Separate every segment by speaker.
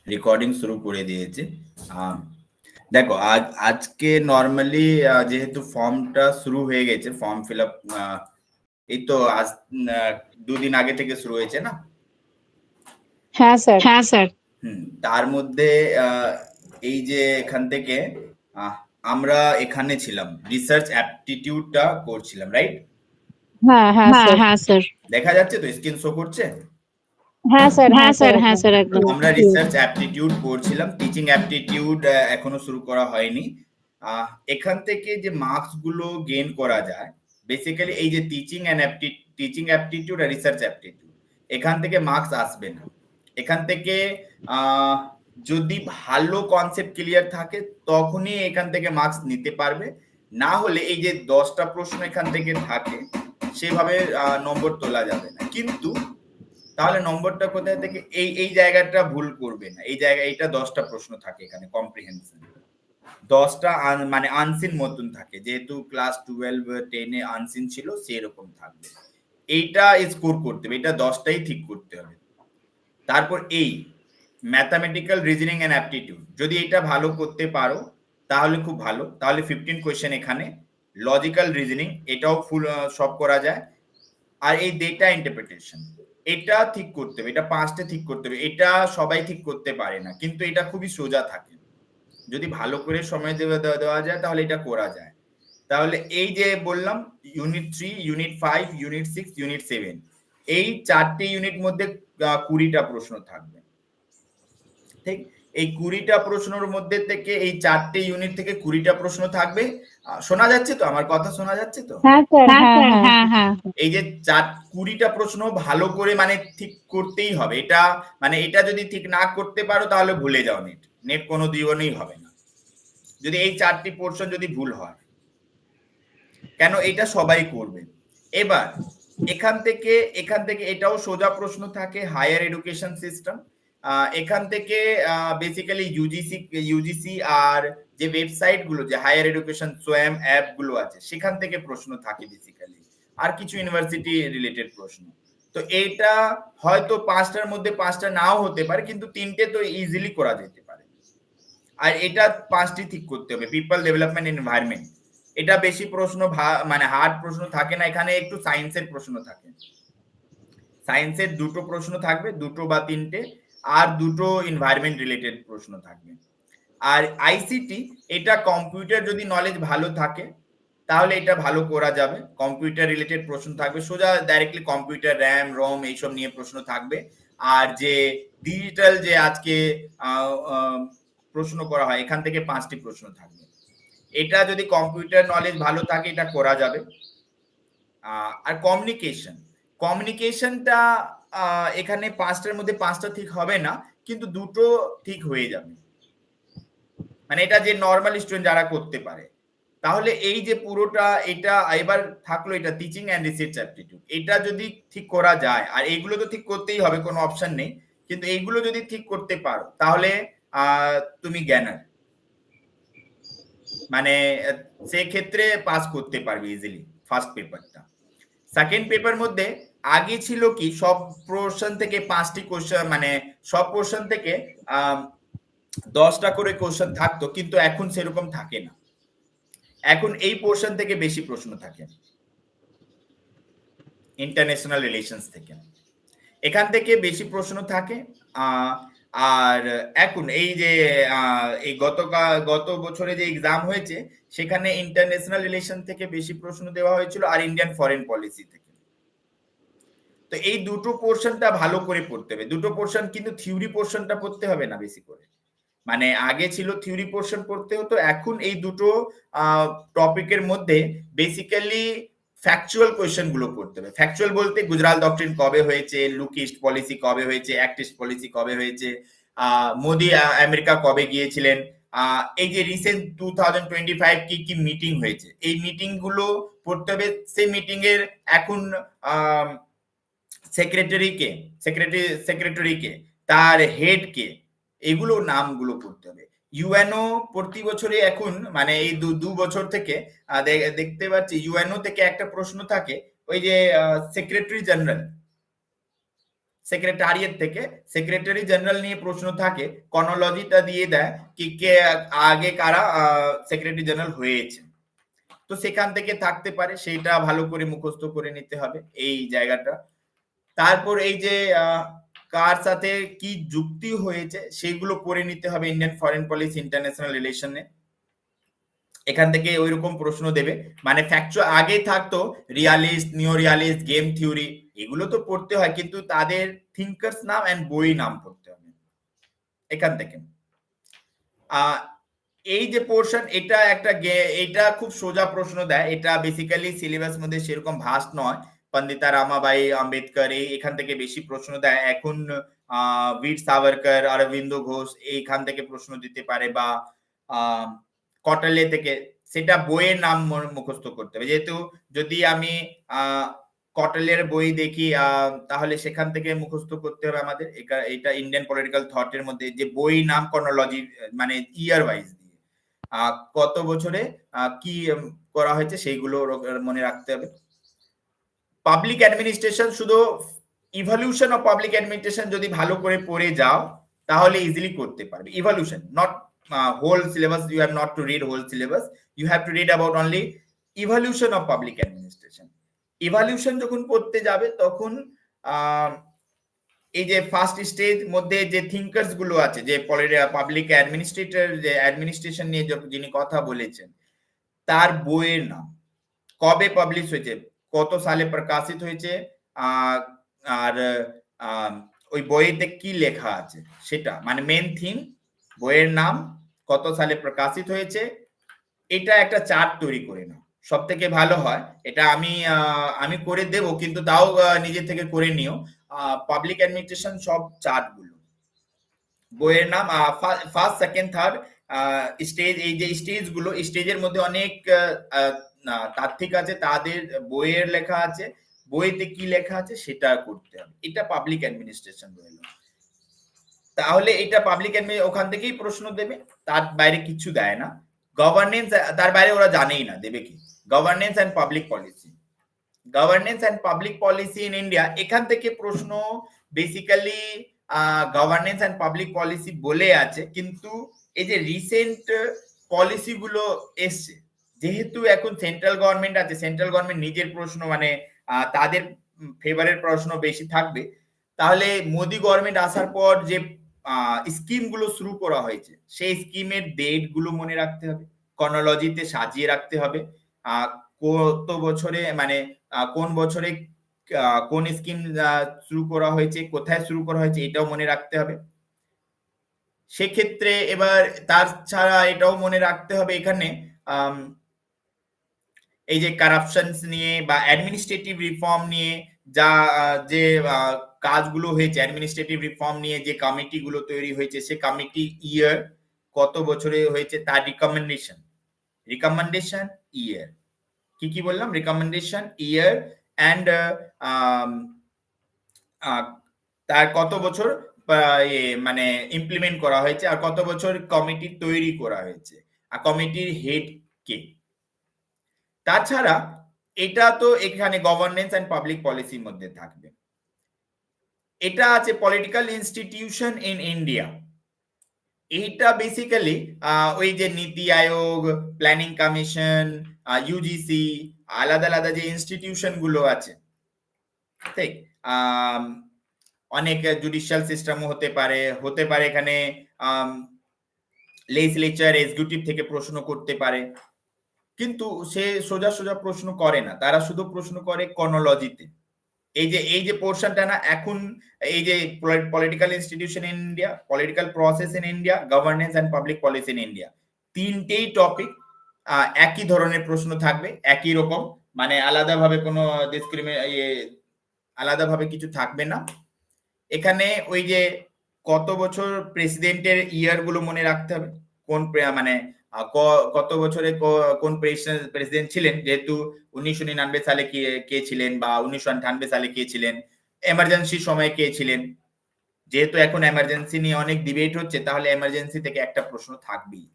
Speaker 1: Recording শুরু করে দিয়েছে। দেখো আজকে নর্মালি যেহেতু ফর্মটা শুরু হয়ে গেছে, ফর্ম ফিল আপ এই তো আজ 2 দিন আগে থেকে শুরু হয়েছে না?
Speaker 2: হ্যাঁ স্যার।
Speaker 3: হ্যাঁ স্যার।
Speaker 1: তার মধ্যে এই যে এখান থেকে আমরা এখানে ছিলাম, রিসার্চ অ্যাপটিটিউডটা করছিলাম, রাইট?
Speaker 2: হ্যাঁ হ্যাঁ স্যার।
Speaker 3: হ্যাঁ স্যার।
Speaker 1: দেখা যাচ্ছে তো, স্ক্রিন শো করছে?
Speaker 2: হ্যাঁ স্যার।
Speaker 3: হ্যাঁ স্যার। হ্যাঁ স্যার, একদম।
Speaker 1: আমরা রিসার্চ অ্যাপটিটিউড করছিলাম, টিচিং অ্যাপটিটিউড এখনো শুরু করা হয়নি। এখান থেকে যে মার্কস গুলো গেইন করা যায়, বেসিক্যালি এই যে টিচিং অ্যাপটিটিউড আর রিসার্চ অ্যাপটিটিউড, এখান থেকে মার্কস আসবে না। এখান থেকে যদি ভালো কনসেপ্ট ক্লিয়ার থাকে তখনই এখান থেকে মার্কস নিতে পারবে, না হলে এই যে 10টা প্রশ্ন এখান থেকে থাকে সেভাবে নম্বর তোলা যাবে না। কিন্তু তাহলে নম্বরটা কোথায় থেকে, এই জায়গাটা ভুল করবে না। এই জায়গায় এটা 10টা প্রশ্ন থাকে এখানে, কম্প্রিহেনশন 10টা মানে আনসিন মতন থাকে, যেহেতু ক্লাস 12 10 এ আনসিন ছিল সেরকম থাকবে। এইটা স্কোর করতে হবে, এটা 10টাই ঠিক করতে হবে। তারপর এই ম্যাথামেটিক্যাল রিজনিং এন্ড অ্যাপটিটিউড, যদি এটা ভালো করতে পারো তাহলে খুব ভালো, তাহলে 15 কোয়েশ্চেন এখানে। লজিক্যাল রিজনিং এটাও ফুল সব করা যায়। আর এই ডেটা ইন্টারপ্রিটেশন এটা ঠিক করতে হবে, এটা 5টে ঠিক করতে হবে। এটা সবাই ঠিক করতে পারে না, কিন্তু এটা খুবই সোজা থাকে, যদি ভালো করে সময় দেওয়া যায় তাহলে এটা করা যায়। তাহলে এই যে বললাম, ইউনিট 3, ইউনিট 5, ইউনিট 6, ইউনিট 7, এই 4টে ইউনিট মধ্যে 20টা প্রশ্ন থাকবে, ঠিক? এই 20টা প্রশ্নের মধ্যে থেকে এই 4টে ইউনিট থেকে 20টা প্রশ্ন থাকবে। শোনা যাচ্ছে তো? আমার কথা শোনা যাচ্ছে তো?
Speaker 2: হ্যাঁ স্যার।
Speaker 3: হ্যাঁ হ্যাঁ।
Speaker 1: এই যে 20টা প্রশ্ন ভালো করে মানে ঠিক করতেই হবে। এটা মানে এটা যদি ঠিক না করতে পারো তাহলে ভুলে যাও, নেট কোনো জীবনেই হবে না যদি এই 4টি পোর্শন যদি ভুল হয়, কেন এটা সবাই করবে। এবার এখান থেকে এটাও সোজা প্রশ্ন থাকে, হায়ার এডুকেশন সিস্টেম। এখান থেকে বেসিক্যালি ইউজিসি আর যে ওয়েবসাইট গুলো, যে হায়ার এডুকেশন সোয়াম অ্যাপ গুলো আছে, সেখান থেকে প্রশ্ন থাকে বেসিক্যালি, আর কিছু ইউনিভার্সিটি রিলেটেড প্রশ্ন। তো এটা হয়তো 5টার মধ্যে 5টা নাও হতে পারে, কিন্তু 3টে তো ইজিলি করা যেতে পারে। আর এটা 5টি ঠিক করতে হবে। পিপল ডেভেলপমেন্ট এনভায়রনমেন্ট, এটা বেশি প্রশ্ন মানে হার্ড প্রশ্ন থাকে না, এখানে একটু সায়েন্সের প্রশ্ন থাকে। সায়েন্সের 2টো প্রশ্ন থাকবে, 2টো বা 3টে, আর 2টো এনভায়রনমেন্ট রিলেটেড প্রশ্ন থাকবে। আর আইসিটি, এটা কম্পিউটার যদি নলেজ ভালো থাকে তাহলে এটা ভালো করা যাবে। কম্পিউটার রিলেটেড প্রশ্ন থাকবে, সোজা ডাইরেক্টলি কম্পিউটার র্যাম রম এইসব নিয়ে প্রশ্ন থাকবে। আর যে ডিজিটাল যে আজকে প্রশ্ন করা হয়, এখান থেকে 5টি প্রশ্ন থাকবে। এটা যদি কম্পিউটার নলেজ ভালো থাকে এটা করা যাবে। আর কমিউনিকেশনটা এখানে 5টার মধ্যে 5টা ঠিক হবে না, কিন্তু 2টো ঠিক হয়ে যাবে, মানে এটা যে নর্মাল স্টুডেন্ট যারা করতে পারে। তাহলে এই যে পুরোটা এটা এবার থাকলো, এটা টিচিং অ্যান্ড রিসার্চ অ্যাপটিটিউড, এটা যদি ঠিক করা যায়, আর এইগুলো তো ঠিক করতেই হবে, কোনো অপশন নেই, কিন্তু এইগুলো যদি ঠিক করতে পারো তাহলে তুমি জ্ঞানার, মানে সেক্ষেত্রে পাস করতে পারবে ইজিলি ফার্স্ট পেপারটা। সেকেন্ড পেপার মধ্যে আগে ছিল কি, সব পোর্শন থেকে 5টি কোশ্চেন, মানে সব পোর্শন থেকে 10টা করে কোশ্চেন থাকতো, কিন্তু এখন সেরকম থাকে না। এখন এই পোর্শন থেকে বেশি প্রশ্ন থাকে, ইন্টারন্যাশনাল রিলেশনস থেকে, এখান থেকে বেশি প্রশ্ন থাকে। আর এখন এই যে এই গত বছরে যে এক্সাম হয়েছে সেখানে ইন্টারন্যাশনাল রিলেশন থেকে বেশি প্রশ্ন দেওয়া হয়েছিল, আর ইন্ডিয়ান ফরেন পলিসি থেকে। তো এই 2টো পোর্শনটা ভালো করে পড়তে হবে। 2টো পোর্শন কিন্তু থিওরি পোর্শনটা পড়তে হবে না বেশি করে, মানে আগে ছিল থিওরি পোর্শন পড়তে হতো, এখন এই 2টো টপিকের মধ্যে বেসিক্যালি ফ্যাকচুয়াল কোয়েশ্চেন গুলো পড়তে হবে। ফ্যাকচুয়াল বলতে গুজরাল ডক্ট্রিন কবে হয়েছে, লুক ইস্ট পলিসি কবে হয়েছে, অ্যাক্ট ইস্ট পলিসি কবে হয়েছে, মোদি আমেরিকা কবে গিয়েছিলেন, এই যে রিসেন্ট 2025 কি কি মিটিং হয়েছে, এই মিটিং গুলো পড়তে হবে। সেই মিটিং এর এখন সেক্রেটারি কে, তার হেড কে, এগুলো নামগুলো পড়তে হবে। ইউএনও প্রতি বছরে এখন, মানে এই 2 বছর থেকে দেখতে পাচ্ছি ইউএনও থেকে একটা প্রশ্ন থাকে, ওই যে সেক্রেটারি জেনারেল, সেক্রেটারিয়েট থেকে সেক্রেটারি জেনারেল নিয়ে প্রশ্ন থাকে, ক্রনোলজিটা দিয়ে দেয় কি কে আগে কারা সেক্রেটারি জেনারেল হয়েছে, তো সেখান থেকে থাকতে পারে, সেইটা ভালো করে মুখস্থ করে নিতে হবে এই জায়গাটা। তারপর এই যে কার সাথে কি যুক্তি হয়েছে সেগুলো পড়ে নিতে হবে ইন্ডিয়ান ফরেন পলিসি ইন্টারন্যাশনাল রিলেশনে। এখান থেকে ওইরকম প্রশ্ন দেবে, মানে ফ্যাকচুয়াল আগে থাকতো রিয়ালিস্ট, নিও রিয়ালিস্ট, গেম থিওরি, এগুলো তো পড়তে হয়, কিন্তু তাদের থিঙ্কার্স নাম এন্ড বই নাম পড়তে হবে এখান থেকে। এই যে পোর্শন, এটা এটা খুব সোজা প্রশ্ন দেয়, এটা বেসিক্যালি সিলেবাস মধ্যে সেরকম ভাস্ট নয়। পন্ডিতা রামাবাই আম্বেদকর এখান থেকে বেশি প্রশ্ন দেয় এখন। বীর সাভারকর, অরবিন্দ ঘোষ এইখান থেকে প্রশ্ন দিতে পারে, বা কটলে থেকে, সেটা বইয়ের নাম মুখস্থ করতে হবে। যেহেতু যদি আমি কটলের বই দেখি তাহলে সেখান থেকে মুখস্থ করতে হবে আমাদের। এটা ইন্ডিয়ান পলিটিক্যাল থটের মধ্যে যে বই নাম ক্রনোলজি, মানে ইয়ার ওয়াইজ দিয়ে কত বছরে কি করা হয়েছে সেইগুলো মনে রাখতে হবে। পাবলিক অ্যাডমিনিস্ট্রেশন, শুধু ইভলিউশন অফ পাবলিক অ্যাডমিনিস্ট্রেশন যদি ভালো করে পড়ে যাও তাহলে ইজিলি করতে পারবে। Evolution, not whole syllabus, you have not to read whole syllabus, you have to read about only evolution of public administration. evolution যখন পড়তে যাবে তখন এই যে ফার্স্ট স্টেজ মধ্যে যে থিঙ্কার্স গুলো আছে, যে পাবলিক অ্যাডমিনিস্ট্রেটর, যে অ্যাডমিনিস্ট্রেশন নিয়ে যিনি কথা বলেছেন, তার বইয়ের নাম, কবে পাবলিশ হয়েছে, কত সালে প্রকাশিত হয়েছে, আর ওই বইতে কি লেখা আছে সেটা, মানে মেন থিম, বইয়ের নাম, কত সালে প্রকাশিত হয়েছে, এটা একটা চার্ট তৈরি করে নাও, সব থেকে ভালো হয়। এটা আমি করে দেব, কিন্তু তাও নিজে থেকে করে নিও। পাবলিক অ্যাডমিনিস্ট্রেশন সব চার্ট গুলো, বইয়ের নাম, ফার্স্ট, সেকেন্ড, থার্ড স্টেজ, এই যে স্টেজ গুলো, স্টেজের মধ্যে অনেক তাত্ত্বিক আছে, তাদের বইয়ের লেখা আছে, বইতে কি লেখা আছে সেটা করতে হবে। এটা পাবলিক অ্যাডমিনিস্ট্রেশন রইল। তাহলে এটা পাবলিক ওখান থেকেই প্রশ্ন দেবে, তার বাইরে কিছু দেয় না। গভর্নেন্স, তার বাইরে ওরা জানেই না দেবে কি। Governance and public policy, governance and public policy in India, এখান থেকে প্রশ্ন basically governance and public policy বলে আছে, কিন্তু এই যে রিসেন্ট পলিসি গুলো এসছে, যেহেতু এখন সেন্ট্রাল গভর্নমেন্ট আছে, সেন্ট্রাল গভর্নমেন্ট নিজের প্রশ্ন, মানে তাদের ফেভারের প্রশ্ন বেশি থাকবে, তাহলে মোদি গভর্নমেন্ট আসার পর যে স্কিম গুলো শুরু করা হয়েছে, সেই স্কিমের ডেট গুলো মনে রাখতে হবে, ক্রনোলজিতে সাজিয়ে রাখতে হবে, কত বছরে, মানে কোন বছরে কোন স্কিম শুরু করা হয়েছে, কোথায় শুরু করা হয়েছে, এটাও মনে রাখতে হবে। সেক্ষেত্রে এবার তার ছাড়া এটাও মনে রাখতে হবে এখানে এই যে কারাপশন নিয়ে বা অ্যাডমিনিস্ট্রেটিভ রিফর্ম নিয়ে যা যে কাজগুলো হয়েছে, অ্যাডমিনিস্ট্রেটিভ রিফর্ম নিয়ে যে কমিটি গুলো তৈরি হয়েছে, সে কমিটি ইয়ার কত বছরে হয়েছে, তার রিকমেন্ডেশন ইয়ার, কি বললাম, রিকমেন্ডেশন ইয়ার এন্ড তার কত বছর মানে ইমপ্লিমেন্ট করা হয়েছে, আর কত বছর কমিটি তৈরি করা হয়েছে, আর কমিটির হেড কে। তাছাড়া এটা তো এখানে গভর্নেন্স এন্ড পাবলিক পলিসির মধ্যে থাকবে। এটা আছে পলিটিক্যাল ইনস্টিটিউশন ইন ইন্ডিয়া, এইটা বেসিক্যালি ওই যে নীতি আয়োগ, প্ল্যানিং কমিশন, ইউজিসি, আলাদা আলাদা যে ইনস্টিটিউশন গুলো আছে, ঠিক, অনেক জুডিশিয়াল সিস্টেমও হতে পারে এখানে, লেজিসলেচার, এক্সিকিউটিভ থেকে প্রশ্ন করতে পারে, কিন্তু সে সোজা প্রশ্ন করে না, তারা শুধু প্রশ্ন করে ক্রনোলজিতে। এই যে পোর্শনটা না, এখন এই যে political institution in India, political process in India, governance and public policy in India, তিনটেই টপিক একই ধরনের প্রশ্ন থাকবে, একই রকম, মানে আলাদাভাবে কোনো আলাদাভাবে কিছু থাকবে না। এখানে ওই যে কত বছর প্রেসিডেন্টের ইয়ার গুলো মনে রাখতে হবে, কোন মানে কত বছরে কোন প্রেসিডেন্ট ছিলেন, যেহেতু 1999 সালে কে ছিলেন, বা 1998 সালে কে ছিলেন, এমার্জেন্সি সময় কে ছিলেন। যেহেতু এখন এমার্জেন্সি নিয়ে অনেক ডিবেট হচ্ছে, তাহলে এমার্জেন্সি থেকে একটা প্রশ্ন থাকবেই,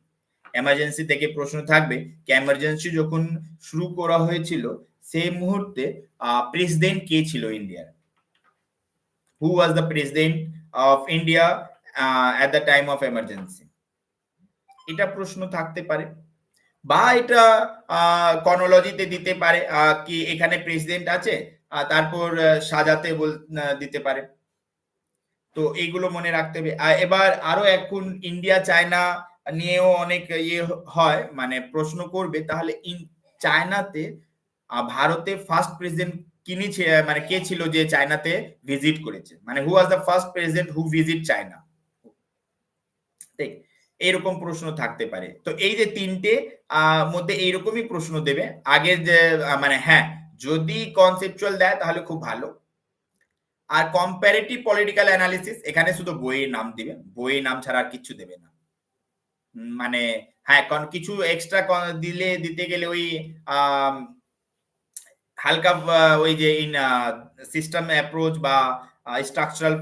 Speaker 1: এমার্জেন্সি থেকে প্রশ্ন থাকবে কি এমার্জেন্সি যখন শুরু করা হয়েছিল সেই মুহূর্তে প্রেসিডেন্ট কে ছিল ইন্ডিয়ার, who was the president of India at the time of emergency? এটা প্রশ্ন থাকতে পারে, বা এটা কর্নোলজিতে দিতে পারে, কি এখানে প্রেসিডেন্ট আছে তারপর সাজাতে দিতে পারে। তো এইগুলো মনে রাখতে হবে। এবার আরো এখন ইন্ডিয়া চায়না নিয়েও অনেক ইয়ে হয়, মানে প্রশ্ন করবে, তাহলে চায়নাতে ভারতে ফার্স্ট প্রেসিডেন্ট মানে কে ছিল যে চায়নাতে ভিজিট করেছে, মানে who was the first president who visit China, ঠিক এইরকম প্রশ্ন থাকতে পারে। তো এই যে তিনটে মধ্যে এইরকমই প্রশ্ন দেবে আগে যে মানে হ্যাঁ যদি কনসেপচুয়াল দেয় তাহলে খুব ভালো। আর কম্পারেটিভ পলিটিক্যাল অ্যানালিসিস এখানে শুধু বইয়ের নাম দিবে, বইয়ের নাম ছাড়া আর কিছু দেবে না। মানে হ্যাঁ কিছু এক্সট্রা দিতে গেলে ওই হালকা ওই যে ইন সিস্টেম অ্যাপ্রোচ বা স্ট্রাকচারাল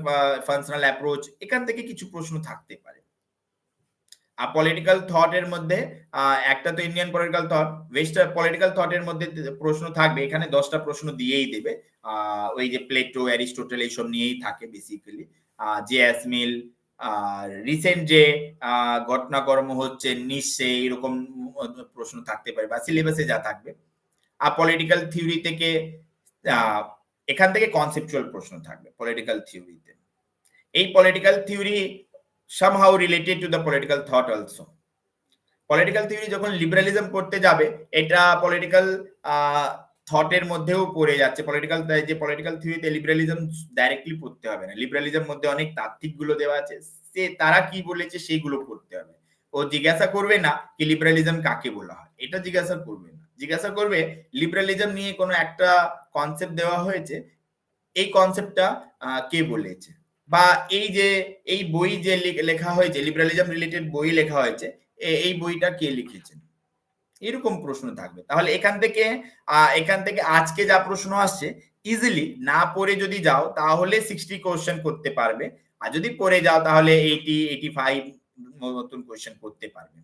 Speaker 1: ফাংশনাল অ্যাপ্রোচ, এখান থেকে কিছু প্রশ্ন থাকতে পারে। আর পলিটিক্যাল থটের মধ্যে একটা তো Indian political thought, western political থটের মধ্যে প্রশ্ন থাকবে, এখানে 10টা প্রশ্ন দিয়েই দেবে। ওই যে প্লেটো, অ্যারিস্টোটল এইসব নিয়েই থাকে বেসিক্যালি। জে.এস. মিল, রিসেন্ট যে ঘটনাকর্ম হচ্ছে নিশ্চে, এরকম প্রশ্ন থাকতে পারে, বা সিলেবাসে যা থাকবে। আর পলিটিক্যাল থিওরি থেকে এখান থেকে কনসেপচুয়াল প্রশ্ন থাকবে পলিটিক্যাল থিওরিতে। এই political theory somehow related to the political thought also. Political theory যখন লিবারালিজম করতে যাবে, এটা পলিটিক্যাল থটের মধ্যেও পড়ে যাচ্ছে। যে পলিটিক্যাল থিওরিতে লিবারালিজম ডাইরেক্টলি পড়তে হবে না, লিবারালিজম মধ্যে অনেক তাত্ত্বিক গুলো দেওয়া আছে, সে তারা কি বলেছে সেইগুলো পড়তে হবে। ও জিজ্ঞাসা করবে না কি লিবারালিজম কাকে বলা হয়, এটা জিজ্ঞাসা করবে না। জিজ্ঞাসা করবে লিবারালিজম নিয়ে কোনো একটা কনসেপ্ট দেওয়া হয়েছে, এই কনসেপ্টটা কে বলেছে, বা এই যে এই বই যে লেখা হয়েছে, লিবারালিজম রিলেটেড বই লেখা হয়েছে, এই বইটা কে লিখেছেন, এরকম প্রশ্ন থাকবে। তাহলে এখান থেকে আজকে যা প্রশ্ন আসছে ইজিলি না পড়ে যদি যাও তাহলে 60 কোশ্চেন করতে পারবে, আর যদি পড়ে যাও তাহলে 80-85 মতন কোশ্চেন করতে পারবে।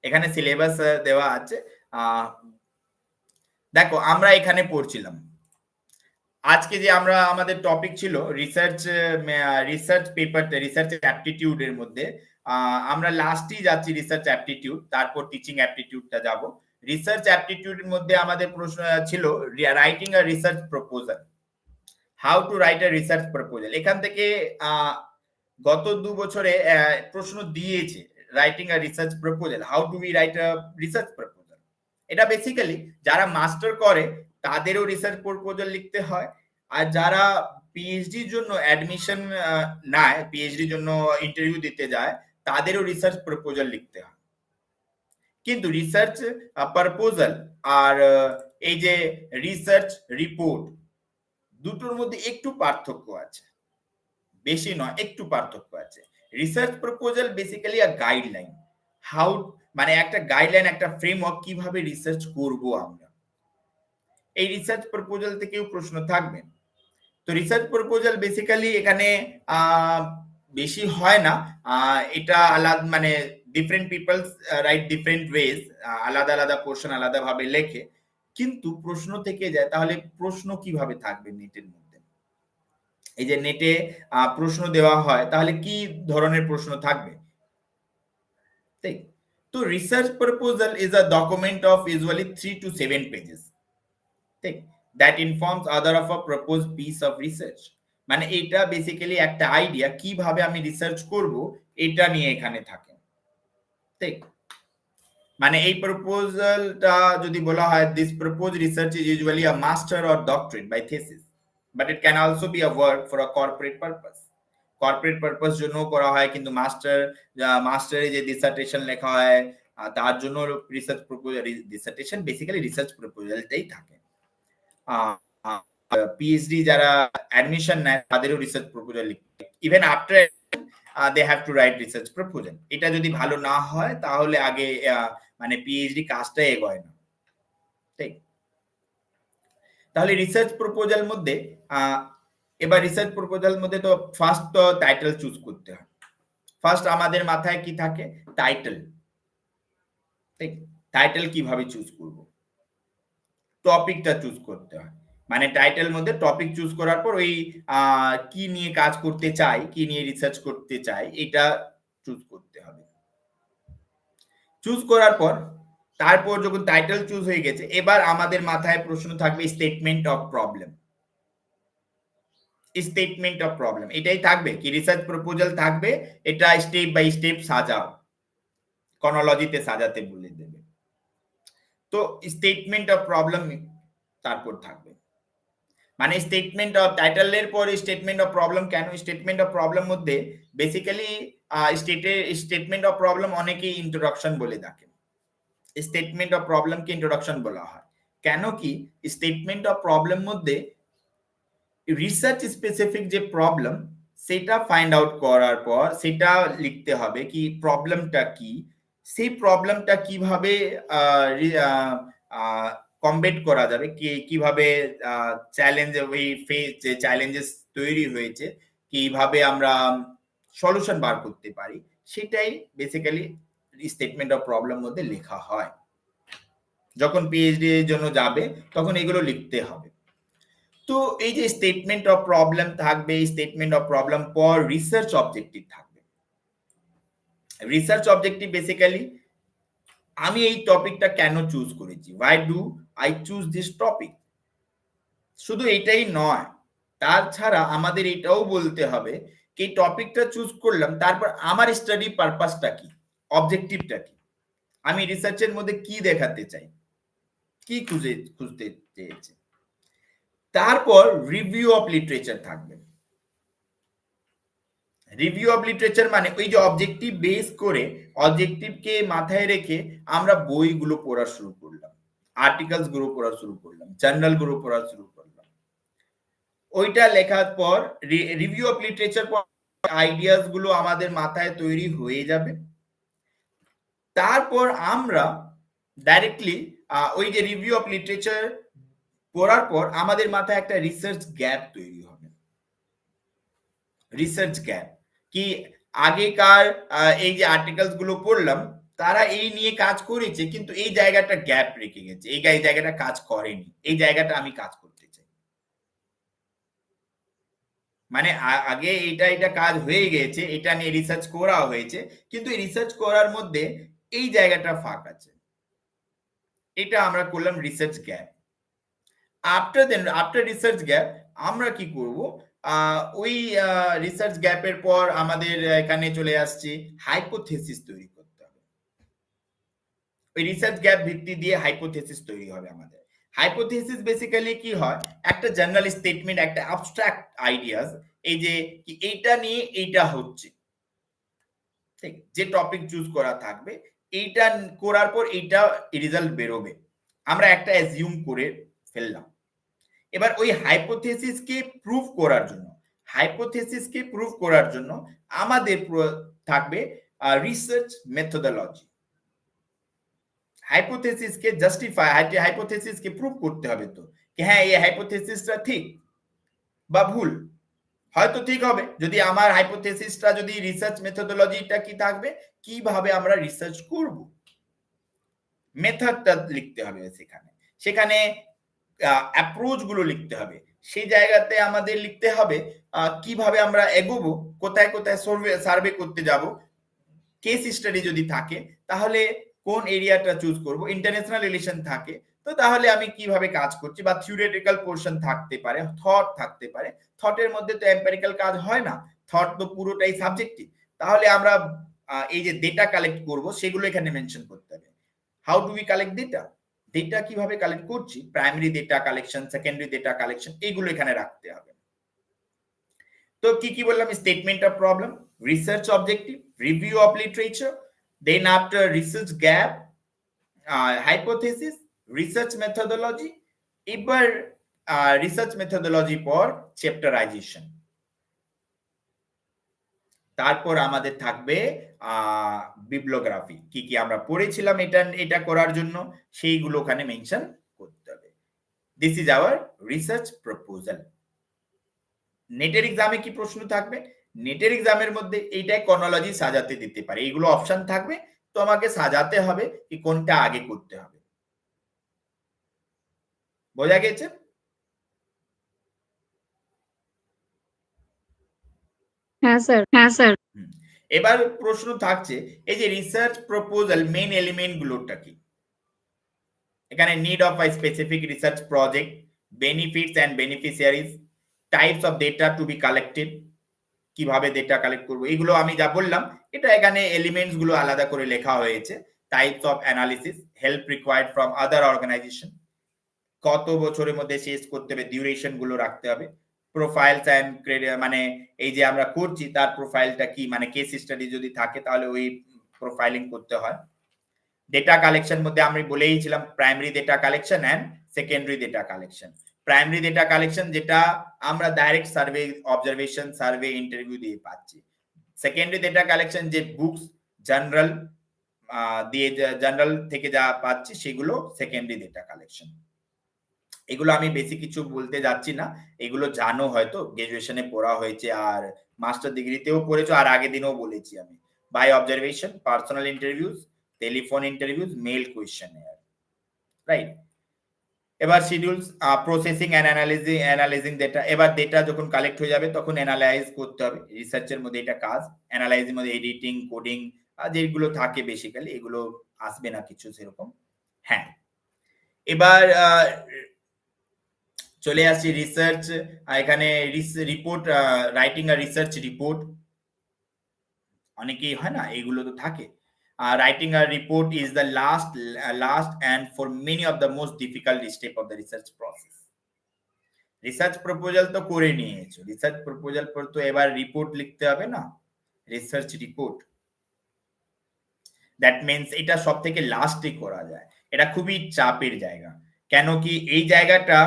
Speaker 1: এখানে সিলেবাস দেওয়া আছে। দেখো আমরা এখানে পড়ছিলাম আজকে যে আমাদের টপিক ছিল রিসার্চ পেপার, রিসার্চ অ্যাপটিটিউডের মধ্যে আমরা লাস্টই যাচ্ছি রিসার্চ অ্যাপটিটিউড, তারপর টিচিং অ্যাপটিটিউডটা যাব। রিসার্চ অ্যাপটিটিউডের মধ্যে আমাদের প্রশ্ন ছিল writing a research proposal, how to write a research proposal. এখান থেকে গত 2 বছরে প্রশ্ন দিয়েছে writing a research proposal, how to we write a research proposal. এটা বেসিক্যালি যারা মাস্টার করে তাদেরও রিসার্চ প্রপোজাল লিখতে হয়, আর যারা পিএইচডির জন্য অ্যাডমিশন নেয়, পিএইচডির জন্য ইন্টারভিউ দিতে যায়, তাদেরও রিসার্চ প্রপোজাল লিখতে হয়। কিন্তু রিসার্চ প্রপোজাল আর এই যে রিসার্চ রিপোর্ট, দুটোর মধ্যে একটু পার্থক্য আছে, বেশি নয়, একটু পার্থক্য আছে। Research proposal basically a guideline, how মানে একটা গাইডলাইন, একটা ফ্রেমওয়ার্ক কিভাবে রিসার্চ করব আমরা। এই রিসার্চ প্রপোজাল থেকেও প্রশ্ন থাকবে। তো রিসার্চ প্রপোজাল বেসিক্যালি এখানে বেশি হয় না, এটা আলাদা, মানে different people's right different ways, আলাদা আলাদা পোর্শন আলাদা ভাবে লেখে, কিন্তু প্রশ্ন থেকে যায়। তাহলে প্রশ্ন কিভাবে থাকবে নেটের মধ্যে, এই যে নেটে প্রশ্ন দেওয়া হয় তাহলে কি ধরনের প্রশ্ন থাকবে, ঠিক? তো research proposal is a document of usually 3 to 7 pages, ঠিক, that informs other of a proposed piece of research. মানে এটা বেসিক্যালি একটা আইডিয়া কিভাবে আমি রিসার্চ করব, এটা নিয়ে এখানে থাকে, ঠিক? মানে এই প্রপোজালটা যদি বলা হয়, this propose research is usually a master or doctorate by thesis, but it can also be a work for a corporate purpose. Corporate purpose জন্য করা হয়, কিন্তু মাস্টারে যে ডিসার্টেশন লেখা হয় তার জন্য research proposal, dissertation basically research প্রপোজালটাই থাকে। পিএইচডি যারা অ্যাডমিশন নেয় তাদেরও রিসার্চ প্রপোজাল লিখতে, even after they have to write research proposal. এটা যদি ভালো না হয় তাহলে আগে মানে পিএইচডি কাজটা এগোয় না, ঠিক? তাহলে রিসার্চ প্রপোজাল মধ্যে এবার রিসার্চ প্রপোজাল মধ্যে তো ফার্স্ট তো টাইটেল চুজ করতে হয়। ফার্স্ট আমাদের মাথায় কি থাকে, টাইটেল, ঠিক? টাইটেল কিভাবে চুজ করব, টপিকটা চুজ করতে হয়। মানে টাইটেল মধ্যে টপিক চুজ করার পর ওই কি নিয়ে কাজ করতে চাই, কি নিয়ে রিসার্চ করতে চাই, এটা চুজ করতে হবে। চুজ করার পর তারপর যখন টাইটেল চুজ হয়ে গেছে, এবার আমাদের মাথায় প্রশ্ন থাকবে statement of problem. Statement of problem এটাই থাকবে কি রিসার্চ প্রপোজাল থাকবে, এটা স্টেপ বাই স্টেপ সাজাও, ক্রনোলজিতে সাজাতে বলে দেবে। তো স্টেটমেন্ট অফ প্রবলেম তারপর থাকবে, মানে স্টেটমেন্ট অফ টাইটেলের পর স্টেটমেন্ট অফ প্রবলেম কেন? স্টেটমেন্ট অফ প্রবলেম মধ্যে বেসিক্যালি স্টেটমেন্ট অফ প্রবলেম অনেকেই ইন্ট্রোডাকশন বলে থাকে। স্টেটমেন্ট অফ প্রবলেমকে ইন্ট্রোডাকশন বলা হয় কেন কি স্টেটমেন্ট অফ প্রবলেম মধ্যে রিসার্চ স্পেসিফিক যে প্রবলেম সেটা ফাইন্ড আউট করার পর সেটা লিখতে হবে কি প্রবলেমটা কি, সেই প্রবলেমটা কিভাবে কমবেট করা যাবে, কিভাবে চ্যালেঞ্জ ওই ফেস যে চ্যালেঞ্জেস তৈরি হয়েছে কিভাবে আমরা সলিউশন বার করতে পারি, সেটাই বেসিক্যালি স্টেটমেন্ট অফ প্রবলেম মধ্যে লেখা হয়। যখন পিএইচডি এর জন্য যাবে তখন এগুলো লিখতে হবে। তো এই যে স্টেটমেন্ট অফ প্রবলেম থাকবে, স্টেটমেন্ট অফ প্রবলেম পর রিসার্চ অবজেক্টিভ থাকবে। রিসার্চ অবজেক্টিভ বেসিক্যালি আমি এই টপিকটা কেন চুজ করেছি, why do I choose this topic, শুধু এটাই নয়, তাছাড়া আমাদের এটাও বলতে হবে কি টপিকটা চুজ করলাম তারপর আমার স্টাডি পারপাসটা কি, অবজেক্টিভটা কি, আমি রিসার্চের মধ্যে কি দেখাতে চাই, কি খুঁজতে চেয়েছি। তারপর রিভিউ অফ লিটারেচার থাকবে। রিভিউ অফ লিটারেচার মানে ওই যে অবজেক্টিভ বেস করে অবজেক্টিভকে মাথায় রেখে আমরা বইগুলো পড়া শুরু করলাম, আর্টিকেলস গুলো পড়া শুরু করলাম, জার্নাল গুলো পড়া শুরু করলাম। ওইটা লেখার পর রিভিউ অফ লিটারেচার পর আইডিয়াস গুলো আমাদের মাথায় তৈরি হয়ে যাবে। তারপর আমরা ডাইরেক্টলি ওই যে রিভিউ অফ লিটারেচার পড়ার পর আমাদের মাথায় একটা রিসার্চ গ্যাপ তৈরি হবে। রিসার্চ গ্যাপ কি আগেকার এই যে আর্টিকেলস গুলো পড়লাম তারা এই নিয়ে কাজ করেছে কিন্তু এই জায়গাটা গ্যাপ রেখে গেছে, এই জায়গাটা কাজ করেনি, এই জায়গাটা আমি কাজ করতে চাই। মানে আগে এটা কাজ হয়ে গেছে, এটা নিয়ে রিসার্চ করা হয়েছে কিন্তু এই রিসার্চ করার মধ্যে এই জায়গাটা ফাঁক আছে, এটা আমরা করলাম research gap. After research gap আমরা কি করব, ওই রিসার্চ গ্যাপের পর আমাদের এখানে চলে আসছে হাইপোথেসিস তৈরি করতে হবে। ওই রিসার্চ গ্যাপ ভিত্তি দিয়ে হাইপোথেসিস তৈরি হবে আমাদের। হাইপোথেসিস বেসিক্যালি কি হয়, একটা জেনারেল স্টেটমেন্ট, একটা অ্যাবস্ট্রাক্ট আইডিয়াস, এই যে কি এইটা নিয়ে এইটা হচ্ছে, ঠিক যে টপিক চুজ করা থাকবে এইটা করার পর এইটা রেজাল্ট বেরোবে, আমরা একটা অ্যাজিউম করে ফেললাম। এবার ওই হাইপোথেসিসকে প্রুভ করার জন্য আমাদের থাকবে রিসার্চ মেথোডোলজি। হাইপোথেসিসকে জাস্টিফাই, হাইপোথেসিসকে প্রুভ করতে হবে তো কি হ্যাঁ এই হাইপোথেসিসটা ঠিক বা ভুল। হয়তো ঠিক হবে যদি আমার হাইপোথেসিসটা যদি রিসার্চ মেথোডোলজিটা কি থাকবে, কিভাবে আমরা রিসার্চ করব, মেথডটা লিখতে হবে, সেখানে অ্যাপ্রোচ গুলো লিখতে হবে, সেই জায়গাতে আমাদের লিখতে হবে কিভাবে আমরা এগোবো, কোথায় কোথায় সার্ভে করতে যাব, কেস স্টাডি যদি থাকে তাহলে কোন এরিয়াটা চুজ করব, ইন্টারন্যাশনাল রিলেশন থাকে তো তাহলে আমি কিভাবে কাজ করছি, বা থিওরিটিক্যাল পোরশন থাকতে পারে, থট থাকতে পারে, থটের মধ্যে তো এম্পিরিক্যাল কাজ হয় না, থট তো পুরোটাই সাবজেক্টিভ, তাহলে আমরা এই যে ডেটা কালেক্ট করব সেগুলো এখানে মেনশন করতে হবে। How do we collect data কিভাবে কালেক্ট করছি, primary data collection, secondary data collection, এইগুলো এখানে রাখতে হবে। তো কি বললাম, statement of problem, research objective, review of literature, then after research gap, hypothesis, research methodology, এবার রিসার্চ মেথোডোলজি পর চ্যাপ্টারাইজেশন, তারপর আমাদের থাকবে বিবলিওগ্রাফি, কি আমরা পড়েছিলাম এটা করার জন্য সেইগুলো ওখানে মেনশন করতে হবে। This is our research proposal. নেটের এক্সামে কি প্রশ্ন থাকবে, নেটের এক্সামের মধ্যে এইটাই ক্রনোলজি সাজাতে দিতে পারে, এইগুলো অপশন থাকবে, তো আমাকে সাজাতে হবে কি কোনটা আগে করতে হবে। বোঝা গেছে?
Speaker 3: হ্যাঁ স্যার
Speaker 1: এবার প্রশ্ন থাকছে এই যে রিসার্চ প্রপোজাল মেইন এলিমেন্ট গুলোটা কি? এখানে need of a specific research project, benefits and beneficiaries, types of data to be collected, কিভাবে ডেটা কালেক্ট করব, এগুলো আমি যা বললাম এটা এখানে এলিমেন্টস গুলো আলাদা করে লেখা হয়েছে। Types of analysis, help required from other organisation, কত বছরের মধ্যে শেষ করতে হবে, ডিউরেশন গুলো রাখতে হবে, প্রোফাইলস এন্ড মানে এই যে আমরা করছি তার প্রোফাইলটা কি, মানে কেস স্টাডি যদি থাকে তাহলে ওই প্রোফাইলিং করতে হয়। ডেটা কালেকশন মধ্যে আমি বলেইছিলাম primary data collection and secondary data collection. Primary data collection যেটা আমরা direct survey, observation, survey, interview দিয়ে পাচ্ছি। সেকেন্ডারি ডেটা কালেকশন যে বুকস, জার্নাল দিয়ে, জার্নাল থেকে যা পাচ্ছি সেগুলো সেকেন্ডারি ডেটা কালেকশন। এগুলো আমি বেশি কিছু বলতে যাচ্ছি না, এগুলো জানো হয়তো, গ্রাজুয়েশনে পড়া হয়েছে আর মাস্টার ডিগ্রিতেও পড়েছো, আর আগের দিনও বলেছি আমি। By observation, personal interviews, telephone interviews, mail questionnaire, right. এবার schedules, processing and analysing data. এবার ডেটা যখন কালেক্ট হয়ে যাবে তখন অ্যানালাইজ করতে হবে, রিসার্চের মধ্যে এটা কাজ। অ্যানালাইজিং মধ্যে এডিটিং, কোডিং যেগুলো থাকে বেসিক্যালি, এগুলো আসবে না কিছু সেরকম। হ্যাঁ, এবার চলে আসছি রিসার্চ। এখানে রিপোর্ট, রাইটিং আর রিসার্চ রিপোর্ট অনেকেই হয় না, এগুলো তো থাকে। Writing a report is the last and for many of the most difficult step of the research process. Research proposal তো করে নিয়েছো, রিসার্চ প্রপোজাল পর তো এবার রিপোর্ট লিখতে হবে না, রিসার্চ রিপোর্ট। দ্যাট মিন্স এটা সব থেকে লাস্টে করা যায়, এটা খুবই চাপের জায়গা। কেন কি এই জায়গাটা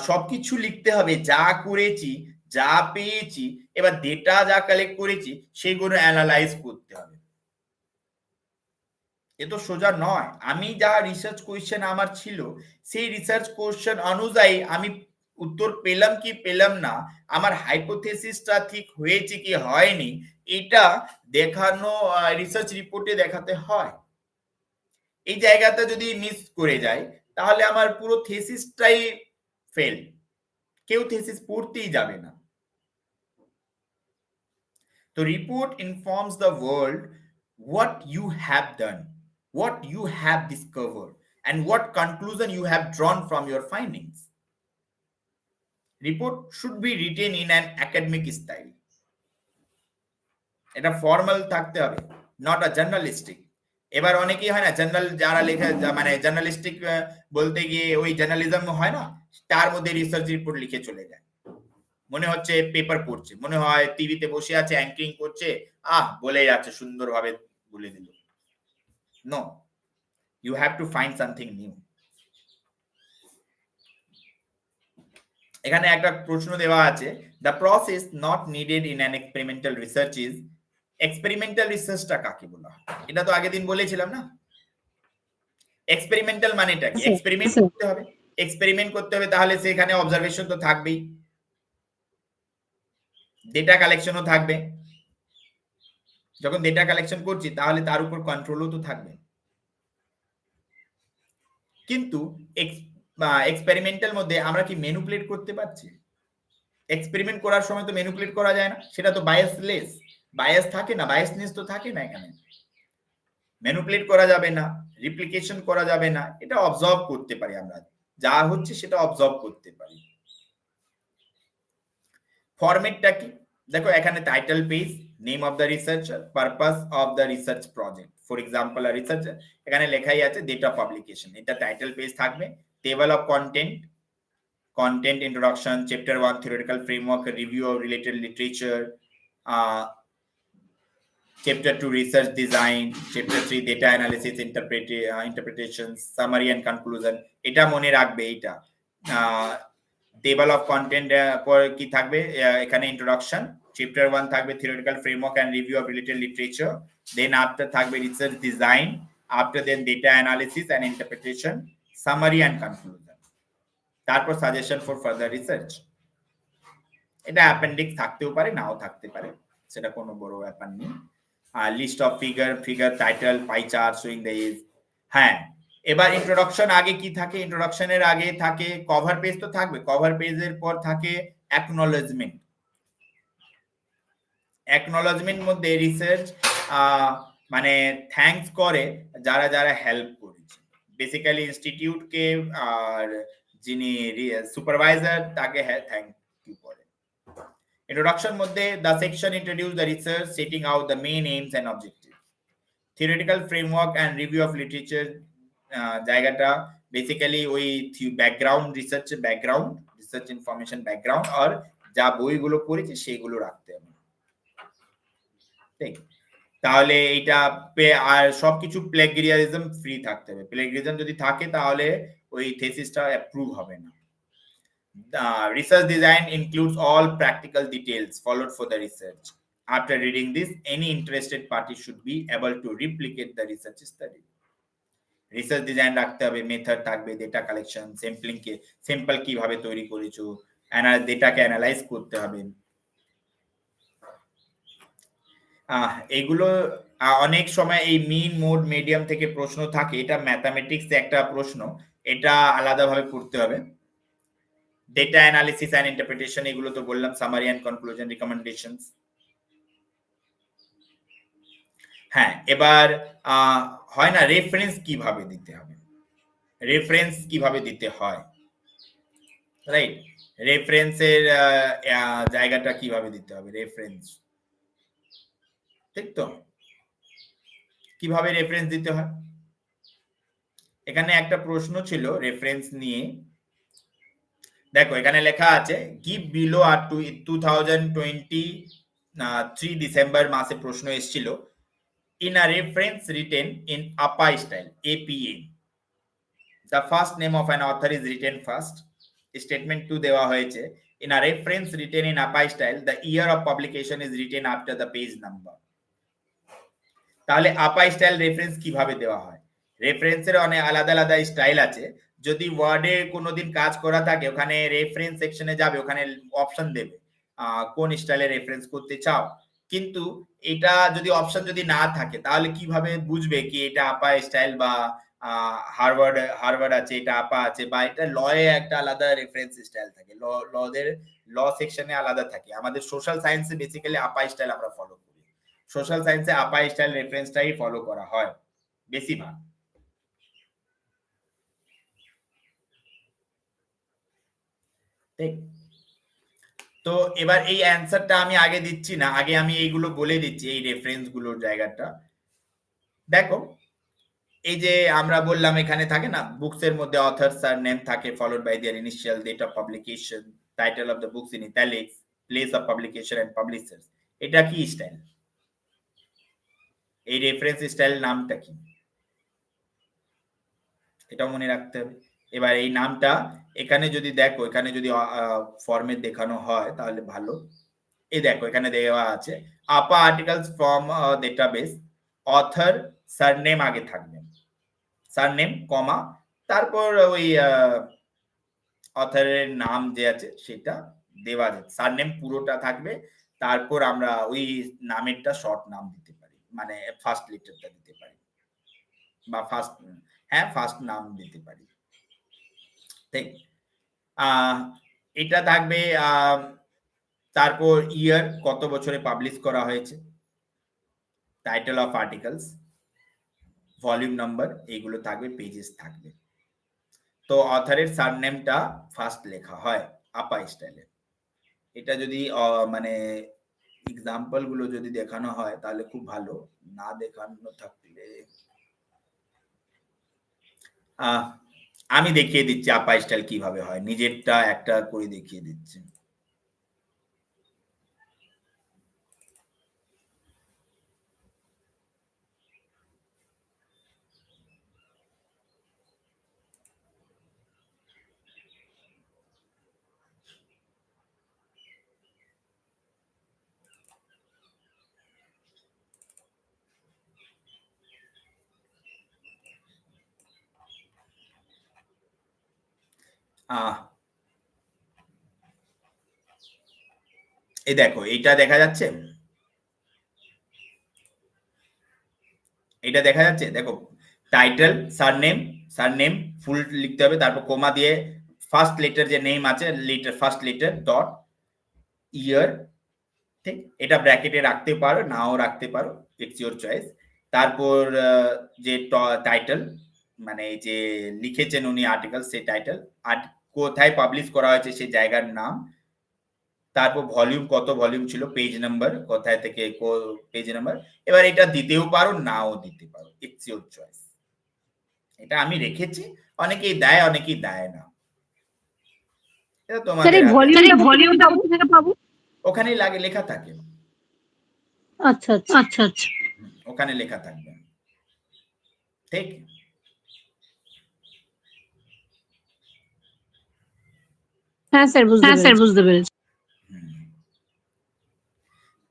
Speaker 1: সবকিছু লিখতে হবে, যা করেছি, যা পেয়েছি, এবার ডেটা যা কালেক্ট করেছি সেগুলো অ্যানালাইজ করতে হবে। এ তো সোজা নয়। আমি যা রিসার্চ কোয়েশ্চেন আমার ছিল সেই রিসার্চ কোয়েশ্চেন অনুযায়ী আমি উত্তর পেলাম কি পেলাম না, আমার হাইপোথেসিসটা ঠিক হয়েছে কি হয়নি, এটা দেখানো রিসার্চ রিপোর্টে দেখাতে হয়। এই জায়গাটা যদি মিস করে যায় তাহলে আমার পুরো থিসিসটাই ফেল, কেউ থিসিস পড়তেই যাবে না। তো report informs the world what you have done, what you have discovered, and what conclusion you have drawn from your findings. Report should be written in an academic style. এটা formal থাকতে হবে, not a journalistic. এবার অনেকেই হয় না journal যারা লেখা, মানে জার্নালিস্টিক বলতে গিয়ে ওই জার্নালিজম হয় না, তার মধ্যে রিসার্চ রিপোর্ট লিখে চলে যায়, মনে হচ্ছে পেপার পড়ছে, মনে হয় টিভিতে বসে আছে অ্যাঙ্কিং করছে, বলে যাচ্ছে সুন্দরভাবে বলে দিল। No, you have to find something new. এখানে একটা প্রশ্ন দেওয়া আছে, the process not needed in an experimental research is, experimental রিসার্চটা কাকে বলা হয়? এটা তো আগের দিন বলেছিলাম না। এক্সপেরিমেন্টাল মানেটা কি? এক্সপেরিমেন্ট করতে হবে, এক্সপেরিমেন্ট করতে হবে, তাহলে সেখানে অবজারভেশন তো থাকবেই, ডেটা কালেকশনও থাকবে। যখন ডেটা কালেকশন করছি তাহলে তার উপর কন্ট্রোলও তো থাকবে। কিন্তু এক্সপেরিমেন্টাল মধ্যে আমরা কি ম্যানিপুলেট করতে পারছি? এক্সপেরিমেন্ট করার সময় তো ম্যানিপুলেট করা যায় না, সেটা তো বায়াসলেস, বায়াস থাকে না, বায়াসনেস তো থাকে না, এখানে ম্যানিপুলেট করা যাবে না, রিপ্লিকেশন করা যাবে না, এটা অবজার্ভ করতে পারি, আমরা যা হচ্ছে সেটা অবজার্ভ করতে পারি। ফরম্যাটটা কি দেখো, এখানে title page, name of the researcher, purpose of the research project, for example a researcher, এখানে লেখাই আছে ডেট অফ পাবলিকেশন, এটা টাইটেল পেজ থাকবে। Table of content, content introduction, chapter 1 theoretical framework, review of related literature, chapter 2 research design, chapter 3 data analysis, interpretations, summary and conclusion, এটা মনে রাখবে। এটা table of content পর কি থাকবে, এখানে ইন্ট্রোডাকশন, চ্যাপ্টার 1 থাকবে theoretical framework and review of related literature, then after থাকবে research design, after then data analysis and interpretation, summary and conclusion, তারপর সাজেশন ফর ফার্দার রিসার্চ। এটা অ্যাপেন্ডিক্স থাকতেও পারে, নাও থাকতে পারে, সেটা কোনো বড় ব্যাপার নেই। List of figure, title, pie chart showing the age. হ্যাঁ, এবার ইন্ট্রোডাকশন আগে কি থাকে, ইন্ট্রোডাকশনের আগে থাকে কভার পেজ, তো থাকবে, কভার পেজের পর থাকে অ্যাকনলেজমেন্ট। অ্যাকনোলজমেন্ট মধ্যে রিসার্চ মানে থ্যাঙ্কস করে যারা যারা হেল্প করেছে, বেসিক্যালি ইনস্টিটিউটকে আর যিনি সুপারভাইজার তাকে থ্যাংক ইউ করে। ইন্ট্রোডাকশন মধ্যে the section introduce the research setting out the main aims and objective, theoretical framework and review of literature জায়গাটা বেসিক্যালি ওই ব্যাকগ্রাউন্ড রিসার্চ ইনফরমেশন ব্যাকগ্রাউন্ড আর যা বইগুলো পড়েছে সেগুলো রাখতে হবে, ঠিক? তাহলে এইটা আর সবকিছু প্লেগরিয়ারিজম ফ্রি থাকতে হবে। প্লেগরিয়ারিজম যদি থাকে তাহলে ওই থিসিসটা অ্যাপ্রুভ হবে না। Research design includes all practical details followed for the research. After reading this, any interested party should be able to replicate the research study. Research design রাখতে হবে, মেথড থাকবে, ডেটা কালেকশন, স্যাম্পল কিভাবে তৈরি করেছো, ডেটাকে analyse করতে হবে। এগুলো অনেক সময় এই মিন মোড মিডিয়াম থেকে প্রশ্ন থাকে, এটা ম্যাথমেটিক্স একটা প্রশ্ন, এটা আলাদাভাবে পড়তে হবে। ডেটা অ্যানালিসিস এন্ড ইন্টারপ্রিটেশন এগুলো তো বললাম, সামারি এন্ড কনক্লুশন, রিকমেন্ডেশনস। হ্যাঁ, এবার হয় না রেফারেন্স কিভাবে দিতে হবে, রেফারেন্স কিভাবে দিতে হয়, রাইট? রেফারেন্সের জায়গাটা কিভাবে দিতে হবে, রেফারেন্স, ঠিক তো? কিভাবে রেফারেন্স দিতে হয়? এখানে একটা প্রশ্ন ছিল রেফারেন্স নিয়ে, দেখো এখানে লেখা আছে গিভ বিলো আর 2023 ডিসেম্বর মাসে প্রশ্ন এসেছিল, in a reference written in APA style, APA, the first name of an author is written first. Statement 2 দেওয়া হয়েছে, in a reference written in APA style, the year of publication is written after the page number. তাহলে APA style reference কিভাবে দেওয়া হয়? রেফারেন্সের অনেক আলাদা আলাদা স্টাইল আছে। যদি ওয়ার্ডে কোনোদিন কাজ করা থাকে, ওখানে রেফারেন্স সেকশনে যাবে, ওখানে অপশন দেবে কোন স্টাইলে রেফারেন্স করতে চাও। কিন্তু এটা যদি অপশন যদি না থাকে তাহলে কিভাবে বুঝবে কি এটা আপা স্টাইল বা হারভার্ড আছে, এটা আপা আছে, বা এটা লয়ে একটা আলাদা রেফারেন্স স্টাইল থাকে, ল সেকশনে আলাদা থাকে। আমাদের সোশ্যাল সায়েন্সে বেসিক্যালি আপা স্টাইল আমরা ফলো করি, সোশ্যাল সায়েন্সে আপা স্টাইল রেফারেন্সটাই ফলো করা হয় বেশিরভাগ। ঠিক, তো এবার এই অ্যান্সারটা আমি আগে দিচ্ছি না, আগে আমি এইগুলো বলে দিচ্ছি, এই রেফারেন্স গুলোর জায়গাটা দেখো। এই যে আমরা বললাম এখানে থাকে না, বুকস এর মধ্যে অথর সার নেম থাকে, followed by their initial date of publication, title of the books in italics, place of publication and publishers. এটা কি স্টাইল? এই রেফারেন্স স্টাইল নামটা কি, এটা মনে রাখতে হবে। এবার এই নামটা এখানে যদি দেখো, এখানে যদি ফরম্যাট দেখানো হয় তাহলে ভালো। এই দেখো এখানে দেওয়া আছে আপা articles from database, author surname আগে থাকবে, সারনেম কমা, তারপর ওই অথরের নাম যে আছে সেটা দেওয়া যাবে, সারনেম পুরোটা থাকবে, তারপর আমরা ওই নামেরটা শর্ট নাম দিতে পারি, মানে ফার্স্ট লেটারটা দিতে পারি, বা ফার্স্ট নাম দিতে পারি, ঠিক? এটা থাকবে, তারপর ইয়ার কত বছরে পাবলিশ করা হয়েছে, title of articles, volume number, এইগুলো থাকবে, পেজেস থাকবে। তো অথরের সারনেমটা ফার্স্ট লেখা হয় আপা স্টাইলে। এটা যদি মানে এক্সাম্পল গুলো যদি দেখানো হয় তাহলে খুব ভালো, না দেখানো থাকলে আমি দেখিয়ে দিচ্ছি আপা স্টাইল কিভাবে হয়, নিজেরটা একটা করে দেখিয়ে দিচ্ছি। এই দেখো এটা দেখা যাচ্ছে, এটা দেখা যাচ্ছে, দেখো টাইটেল, সারনেম ফুল লিখতে হবে, তারপর কোমা দিয়ে ফার্স্ট লেটার যে নেম আছে, লেটার ফার্স্ট লেটার ডট ইয়ার ঠিক, এটা ব্র্যাকেটে রাখতে পারো, নাও রাখতে পারো, ইটস ইওর চয়েস। তারপর যে টাইটেল, মানে যে লিখেছেন উনি আর্টিকেল, সেই টাইটেল, আর কোথায় পাবলিশ করা হয়েছে সেই জায়গার নাম, তারপর ভলিউম, কত ভলিউম ছিল, পেজ নাম্বার, কোথায় থেকে পেজ নাম্বার। এবার এটা দিতেও পারো, নাও দিতে পারো, ইটস ইওর চয়েস। এটা আমি রেখেছি, অনেকেই দেয় অনেকেই দেয় না, এটা তোমাদের
Speaker 3: ভলিউমটা কোথা থেকে পাবো?
Speaker 1: ওখানেই লাগে, লেখা থাকে।
Speaker 3: আচ্ছা আচ্ছা আচ্ছা আচ্ছা,
Speaker 1: ওখানে লেখা থাকবে, ঠিক।
Speaker 2: হ্যাঁ স্যার,
Speaker 3: বুঝতে পেরেছি।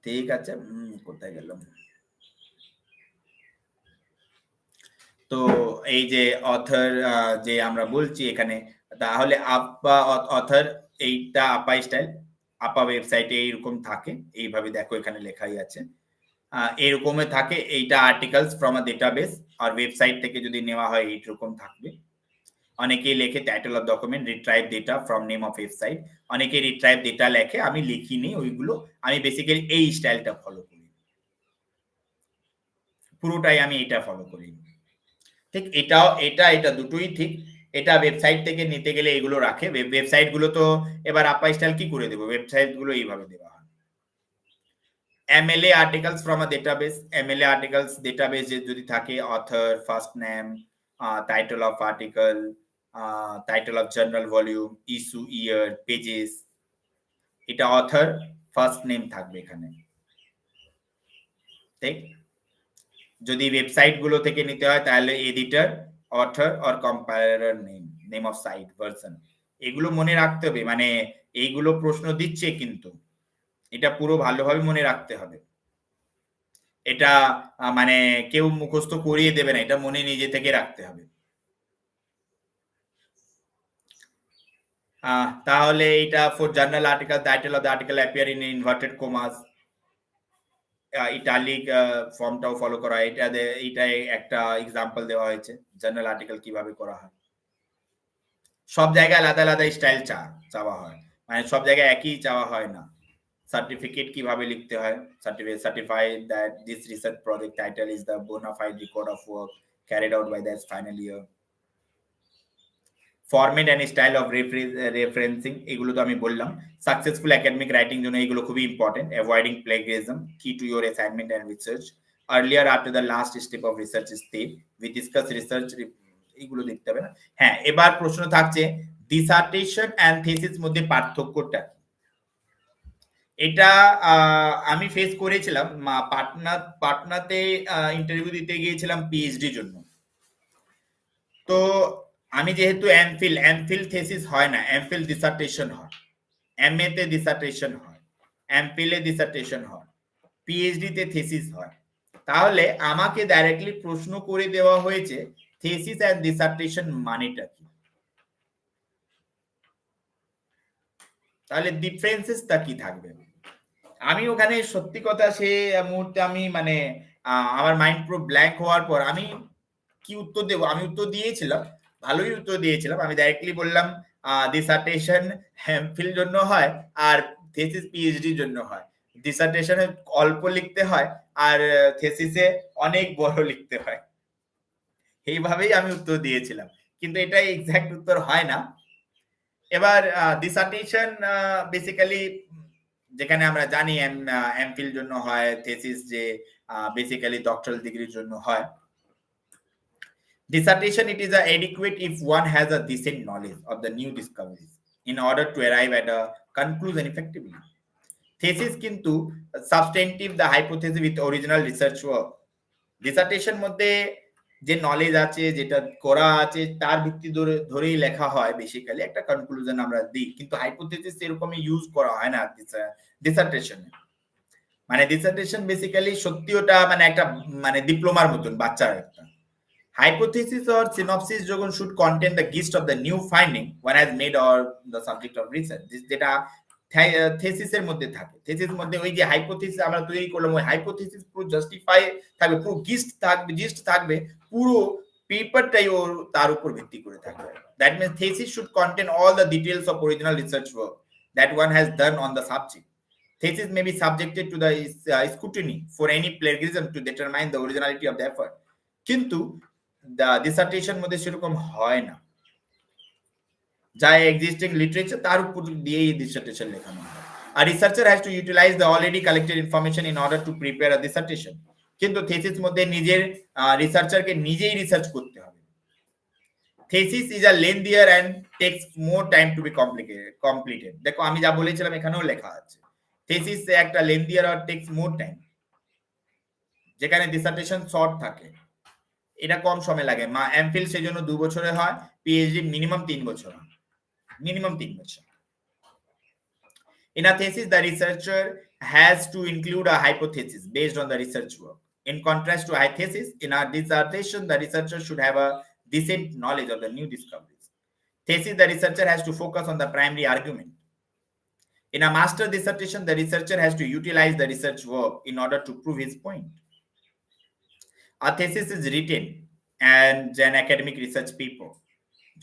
Speaker 1: ঠিক আছে, কোথায় গেলাম? তো এই যে অথর যে আমরা বলছি এখানে, তাহলে আপা অথর, এইটা আপা স্টাইল, আপা ওয়েবসাইটে এইরকম থাকে, এইভাবে দেখো এখানে লেখাই আছে, এরকমই থাকে। এইটা আর্টিকেলস ফ্রম আ ডেটাবেস, আর ওয়েবসাইট থেকে যদি নেওয়া হয় এইরকম থাকবে। অনেকেই লেখে title of document, retrieve data from name of website, অনেকে রিট্রাইভ ডেটা লেখে, আমি লিখিনি ওইগুলো, আমি বেসিক্যালি এই স্টাইলটা ফলো করি, পুরোটাই আমি এটা ফলো করি, ঠিক। এটাও এটা দুটোই ঠিক। এটা ওয়েবসাইট থেকে নিতে গেলে এগুলো রাখে, ওয়েবসাইট গুলো তো এবার আপা স্টাইল কি করে দেবো, ওয়েবসাইট গুলো এইভাবে দেওয়া হয়। MLA articles from a database, MLA articles database যদি থাকে, author, first name, title of article, title of journal volume, issue, year, pages, এটা অথর ফার্স্ট নেম থাকবে এখানে, ঠিক। যদি ওয়েবসাইট গুলো থেকে নিতে হয় তাহলে editor, author or compiler name, name of sight, version, এগুলো মনে রাখতে হবে। মানে এইগুলো প্রশ্ন দিচ্ছে, কিন্তু এটা পুরো ভালোভাবে মনে রাখতে হবে। এটা মানে কেউ মুখস্থ করিয়ে দেবে না, এটা মনে নিজে থেকে রাখতে হবে। তাহলে এটা for journal article, title of the article appear in inverted commas, italic ফর্মটাও ফলো করা হয়। এটাই একটা এক্সাম্পল দেওয়া হয়েছে জার্নাল আর্টিকেল কিভাবে করা হয়। সব জায়গায় আলাদা আলাদা স্টাইল চাওয়া হয়, মানে সব জায়গায় একই চাওয়া হয় না। সার্টিফিকেট কিভাবে লিখতে হয়, certified that this research project title is the bona fide record of work carried out by the final year. Format and style of referencing, এগুলো তো আমি বললাম। সাকসেসফুল একাডেমিক রাইটিং জন্য এগুলো খুবই important. Avoiding plagiarism, key to your assignment and research. Earlier after the last step of research step, we discuss research, এগুলো দেখতে হবে না। হ্যাঁ, এবার প্রশ্ন থাকছে ডিসার্টেশন এন্ড থিসিস মধ্যে পার্থক্যটা কি? এটা আমি ফেস করেছিলাম পাটনাতে ইন্টারভিউ দিতে গিয়েছিলাম পিএইচডি জন্য। তো আমি যেহেতু এমফিল থিসিস হয় না, এমফিল ডিসার্টেশন হয়, এমএ তে ডিসার্টেশন হয়, এমফিল এ ডিসার্টেশন হয়, পিএইচডি তে থিসিস হয়। তাহলে আমাকে ডাইরেক্টলি প্রশ্ন করে দেওয়া হয়েছে থিসিস এন্ড ডিসার্টেশন মানেটা কি, তাহলে ডিফারেন্সেসটা কি থাকবে। আমি ওখানে সত্যি কথা সে মুহূর্তে আমি মানে আমার মাইন্ড পুরো ব্ল্যাঙ্ক হওয়ার পর আমি কি উত্তর দেবো, আমি উত্তর দিয়েছিলাম, ভালোই উত্তর দিয়েছিলাম। আমি ডাইরেক্টলি বললাম ডিসার্টেশন এমফিল জন্য হয় আর থিসিস পিএইচডির জন্য হয়। ডিসার্টেশনে অল্প লিখতে হয় আর থিসিসে অনেক বড় লিখতে হয়, এইভাবেই আমি উত্তর দিয়েছিলাম, কিন্তু এটাই এক্সাক্ট উত্তর হয় না। এবার ডিসার্টেশন বেসিক্যালি যেখানে আমরা জানি এমফিল জন্য হয়, থিসিস যে বেসিক্যালি ডক্টরাল ডিগ্রির জন্য হয়। Dissertation, it is adequate if one has a decent knowledge of the new discoveries in order to arrive at a conclusion effectively. Thesis কিন্তু substantive the hypothesis with original research work. Dissertation মধ্যে যে knowledge আছে, যেটা করা আছে, তার ভিত্তি ধরেই লেখা হয়, বেসিক্যালি একটা কনক্লুশন আমরা দিই, কিন্তু হাইপোথেসিস এরকমই ইউজ করা হয় না ডিসার্টেশনে। মানে ডিসার্টেশন বেসিক্যালি সত্যি ওটা মানে একটা মানে ডিপ্লোমার মতন, বাচ্চার একটা। Hypothesis or synopsis যখন should contain the gist of the new finding one has made or the subject of research, যেটা থেসিসের মধ্যে থাকে। থেসিস মধ্যে ওই যে হাইপোথিসিস আমরা তৈরি করলাম, ওই হাইপোথিসিস পুরো জাস্টিফাই থাকবে, পুরো জিস্ট থাকবে, পুরো পেপারটাই ওর তার উপর ভিত্তি করে থাকবে। That means thesis should contain all the details of original research work that one has done on the subject. thesis may be subjected to the scrutiny for any plagiarism to determine the originality of the effort. কিন্তু the dissertation মধ্যে সেরকম হয় না, যা existing literature তার উপর দিয়েই dissertation লেখানো হয়। A researcher has to utilize the already collected information in order to prepare a dissertation. কিন্তু thesis মধ্যে নিজের রিসার্চারকে নিজেই রিসার্চ করতে হবে। thesis is a lengthier and takes more time to be completed. দেখো আমি যা বলেছিলাম এখানেও লেখা আছে, thesis একটা lengthier or takes more time, যেখানে dissertation short থাকে, এটা কম সময় লাগে। এমফিল সেজন্য 2 বছরে হয়, পিএইচডি মিনিমাম 3 বছর হয়, মিনিমাম 3 বছর। In a thesis, the researcher has to include a hypothesis based on the research work. In contrast to a thesis, in a dissertation, the researcher should have a decent knowledge of the new discoveries. Thesis, the researcher has to focus on the primary argument. In a master dissertation, the researcher has to utilize the research work in order to prove his point. A thesis is written and an academic research paper.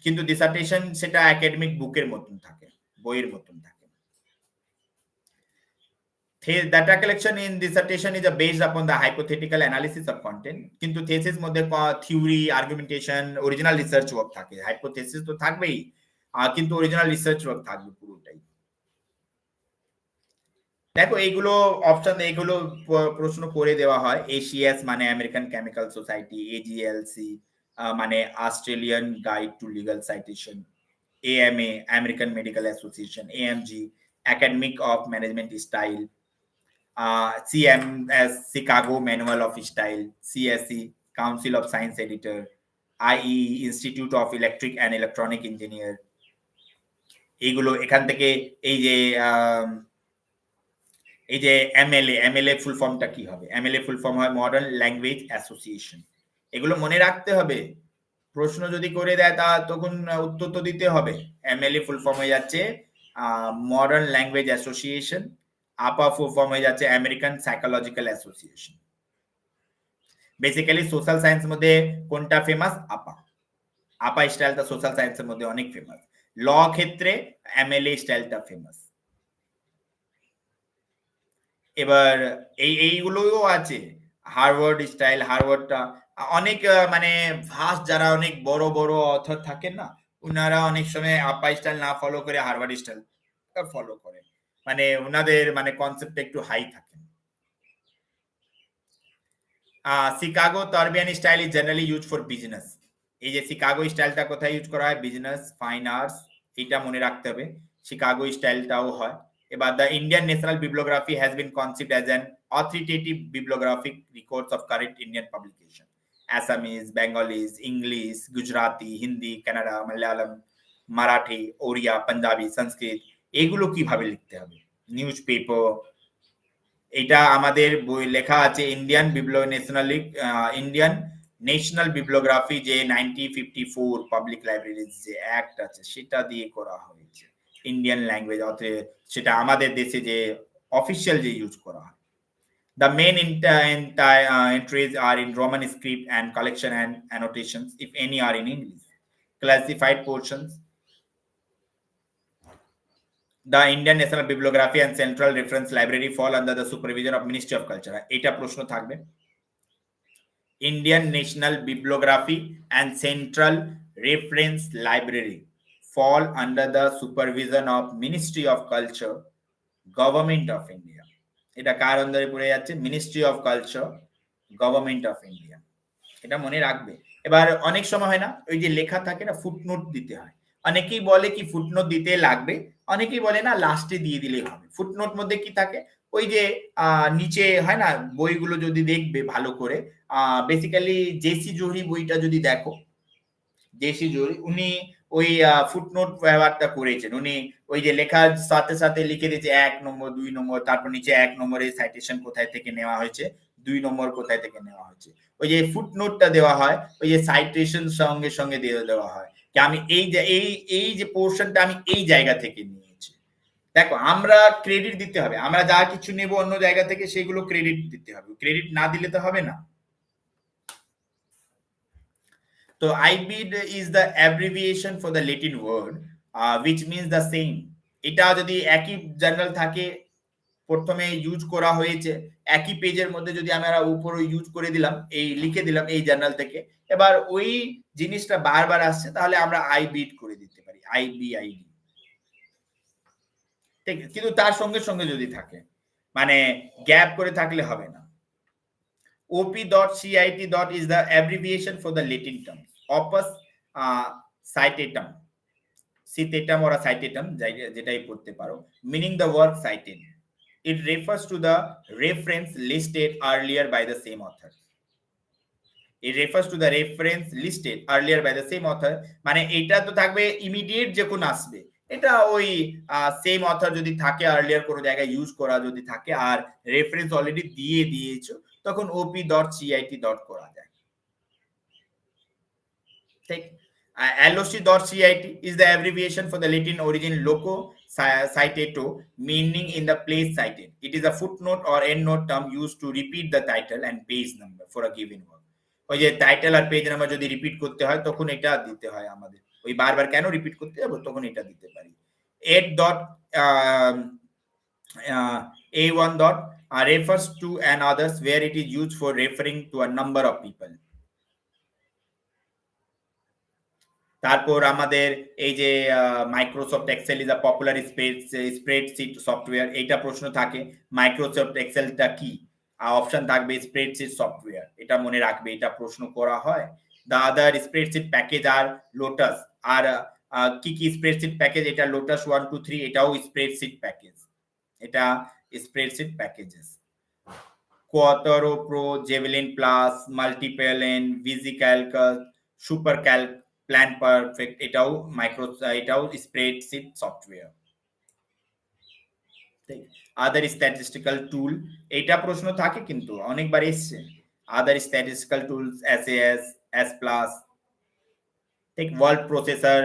Speaker 1: কিন্তু dissertation সেটা academic বুকের মতন থাকে, বইয়ের মতন থাকে। Data collection in dissertation is based upon the hypothetical analysis of content. কিন্তু thesis মধ্যে theory, argumentation, original research work থাকে। hypothesis তো থাকবেই, কিন্তু original research work থাকবে পুরোটাই। দেখো এইগুলো অপশন, এইগুলো প্রশ্ন করে দেওয়া হয়। ACS মানে আমেরিকান কেমিক্যাল সোসাইটি, AGLC মানে Australian guide to legal citation, AMA American medical association, AMG academic of management style, CMS Chicago manual of style, CSE council of science editor, IEE institute of electric and electronic engineer. এইগুলো এখান থেকে এই যে MLA ফুল ফর্মটা কি হবে? MLA full form হয় modern language association. এগুলো মনে রাখতে হবে, প্রশ্ন যদি করে দেয় তা তখন উত্তর তো দিতে হবে। MLA ফুল ফর্ম হয়ে যাচ্ছে modern language association, APA full form হয়ে যাচ্ছে American psychological association. Basically social science মধ্যে কোনটা ফেমাস? APA স্টাইলটা সোশ্যাল সায়েন্সের মধ্যে অনেক ফেমাস। ল ক্ষেত্রে MLA স্টাইলটা ফেমাস। এবার এইগুলোও আছে, হার্ভার্ড স্টাইল। হার্ভার্ডটা অনেক মানে ভাস্ট, যারা অনেক বড় বড় অথর থাকেন না, ওনারা অনেক সময় APA স্টাইল না ফলো করে হার্ভার্ড স্টাইল ফলো করে, মানে ওনাদের মানে কনসেপ্টটা একটু হাই থাকে। Chicago Turabian style is generally use for business. এই যে শিকাগো স্টাইলটা কোথায় ইউজ করা হয়? বিজনেস, ফাইন আর্টস, এটা মনে রাখতে হবে। শিকাগো স্টাইলটাও হয়। এবার the Indian National Bibliography has been conceived as an authoritative bibliographic records of current Indian publication. Assamese, Bengalis, English, Gujarati, Hindi, Kannada, Malayalam, Marathi, Oriya, Punjabi, Sanskrit, এগুলো কিভাবে লিখতে হবে? নিউজ পেপার, এটা আমাদের বই লেখা আছে ইন্ডিয়ান ন্যাশনাল বিবলিওগ্রাফি যে 1954 পাবলিক লাইব্রেরিজ যে অ্যাক্ট আছে সেটা দিয়ে করা হয়েছে। ইন্ডিয়ান ল্যাঙ্গুয়েজ অথে সেটা আমাদের দেশে যে অফিসিয়াল যে ইউজ করা হয়। The main entries are in Roman script and collection and annotations, if any are in English. Classified portions. The Indian National Bibliography and Central Reference Library fall under the supervision of Ministry of Culture. এটা প্রশ্ন থাকবে। Indian National Bibliography and Central Reference Library fall under the supervision of Ministry of Culture, Government of India. এটা কার আন্ডারে পড়ে যাচ্ছে? Ministry of culture, government of India. এটা মনে রাখবে। এবার অনেক সময় হয় না, ওই যে লেখা থাকে না, ফুটনোট দিতে হয়। অনেকেই বলে কি ফুটনোট দিতে লাগবে, অনেকেই বলে না লাস্টে দিয়ে দিলেই হবে। ফুটনোট মধ্যে কি থাকে? ওই যে নিচে হয় না, বইগুলো যদি দেখবে ভালো করে, বেসিক্যালি জেসি জোহরি বইটা যদি দেখো, জেসি জোহরি উনি ওই ফুটনোট ব্যবহারটা করেছেন। উনি ওই যে লেখার সাথে সাথে লিখে দিয়েছে 1 নম্বর 2 নম্বর, তারপর নিচে 1 নম্বরে সাইটেশন কোথায় থেকে নেওয়া হয়েছে, 2 নম্বর কোথায় থেকে নেওয়া হয়েছে। ওই যে ফুটনোটটা দেওয়া হয়, ওই যে সাইটেশন সঙ্গে সঙ্গে দিয়ে দেওয়া হয় যে আমি এই যে পোর্শনটা আমি এই জায়গা থেকে নিয়েছি। দেখো আমরা ক্রেডিট দিতে হবে, আমরা যা কিছু নেব অন্য জায়গা থেকে সেগুলো ক্রেডিট দিতে হবে, ক্রেডিট না দিলে তো হবে না। So IBID is the abbreviation for the Latin word which means the same. এটা যদি একই জার্নাল থাকে প্রথমে ইউজ করা হয়েছে, একই পেজের মধ্যে যদি আমরা উপরে ইউজ করে দিলাম, এই লিখে দিলাম এই জার্নাল থেকে, এবার ওই জিনিসটা বারবার আসছে, তাহলে আমরা আই বিট করে দিতে পারি, IBID। ঠিক, কিন্তু তার সঙ্গে সঙ্গে যদি থাকে, মানে গ্যাপ করে থাকলে হবে না। op.cit. is the abbreviation for the Latin term opus citatum, citatum or a citatum, যেটাই পড়তে পারো, meaning the work cited. It refers to the reference listed earlier by the same author. It refers to the reference listed earlier by the same author, মানে এটা তো থাকবে immediate যখন আসবে, এটা ওই সেম অথর যদি থাকে, আর্লিয়ার কোনো জায়গায় ইউজ করা যদি থাকে আর রেফারেন্স অলরেডি দিয়ে দিয়েছো, তখন op.cit. করা যায়। ঠিক, loc.cit is the abbreviation for the Latin origin loco citato, meaning in the place cited. It is a footnote or endnote term used to repeat the title and page number for a given work. ওই যে title আর page number যদি repeat করতে হয় তখন এটা দিতে হয় আমাদের, ওই বারবার কেন রিপিট করতে যাব, তখন এটা দিতে পারি। A1. refers to an others where it is used for referring to a number of people। তারপর আমাদের এই যে Microsoft Excel is a popular spreadsheet software, এইটা প্রশ্ন থাকে, মাইক্রোসফট এক্সেলটা কি, অপশন থাকবে স্প্রেডশিট সফটওয়্যার, এটা মনে রাখবে, এটা প্রশ্ন করা হয়। দ্য আদার স্প্রেডশিট প্যাকেজ আর লোটাস, আর কি কি স্প্রেডশিট প্যাকেজ, এটা লোটাস 1 2 3, এটাও স্প্রেডশিট প্যাকেজ, এটা spreadsheet packages. Quattro Pro, Javelin Plus, Multiplan, VisiCalc, SuperCalc, PlanPerfect, এটাও spreadsheet software. Other statistical tool, এইটা প্রশ্ন থাকে কিন্তু অনেকবার এসছে, other statistical tools SAS, S+। ঠিক, word processor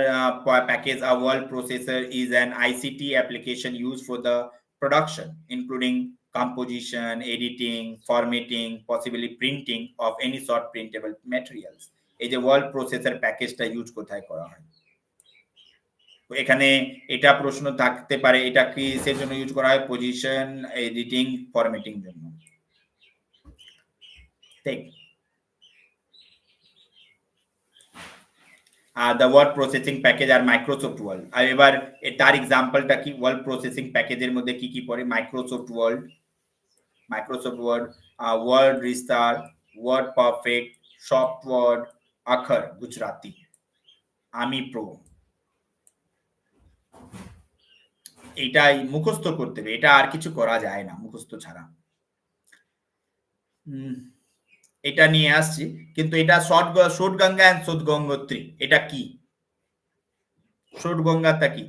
Speaker 1: package, a word processor is an ICT application used for the production including composition, editing, formatting, possibly printing of any sort printable materials। এই যে word processor প্যাকেজটা use কোথায় করা হয়, এখানে এটা প্রশ্ন থাকতে পারে, এটা কিসের জন্য ইউজ করা হয়, পজিশন, এডিটিং, ফরম্যাটিং জন্য। ঠিক, the word processing package আর মাইক্রোসফট ওয়ার্ড। আর এবার তার এক্সাম্পলটা কি, ওয়ার্ড প্রসেসিং প্যাকেজের মধ্যে কি কি পড়ে, Microsoft Word, WordStar, WordPerfect, Softword, Akhar Gujarati, Ami Pro. এটাই মুখস্থ করতে হবে, এটা আর কিছু করা যায় না মুখস্থ ছাড়া। এটা নিয়ে আসছি, কিন্তু এটা ষোড়গঙ্গা এন্ড শোধগঙ্গোত্রী, এটা কি, ষোড়গঙ্গাটা কি?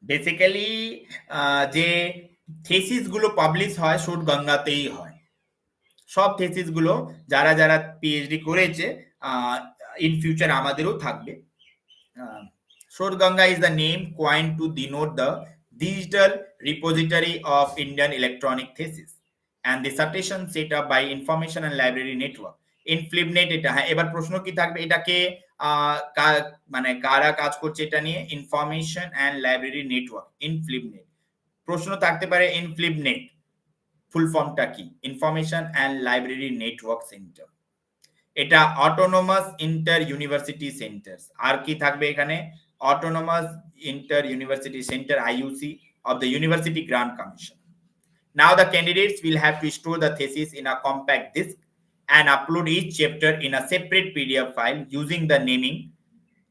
Speaker 1: বেসিক্যালি যে থিসিস গুলো পাবলিশ হয় ষোড়গঙ্গাতেই হয়, সব থিসিস গুলো যারা যারা পিএইচডি করেছে, ইন ফিউচার আমাদেরও থাকবে। ষোড়গঙ্গা is the name coined to denote the digital repository of Indian electronic thesis and dissertation set up by Information and Library Network, INFLIBNET। এটা হ্যাঁ, এবার প্রশ্ন কি থাকবে, এটাকে মানে কারা কাজ করছে এটা নিয়ে, information and library network, INFLIBNET। প্রশ্ন থাকতে পারে INFLIBNET ফুল ফর্মটা কি, information and library network centre. এটা অটোনোমাস ইন্টার ইউনিভার্সিটি সেন্টার্স, আর কি থাকবে এখানে, autonomous inter university centre IUC of the University Grant Commission। Now the candidates will have to store the thesis in a compact disk and upload each chapter in a separate PDF file using the naming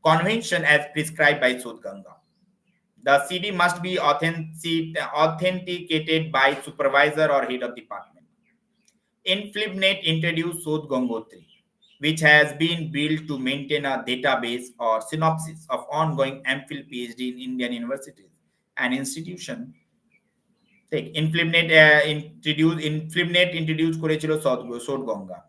Speaker 1: convention as prescribed by Shodhganga. The CD must be authenticated by supervisor or head of department. INFLIBNET introduced Shodhgangotri, which has been built to maintain a database or synopsis of ongoing MPhil PhD in Indian universities and institutions। take INFLIBNET introduce করেছিল ষোড়গঙ্গা,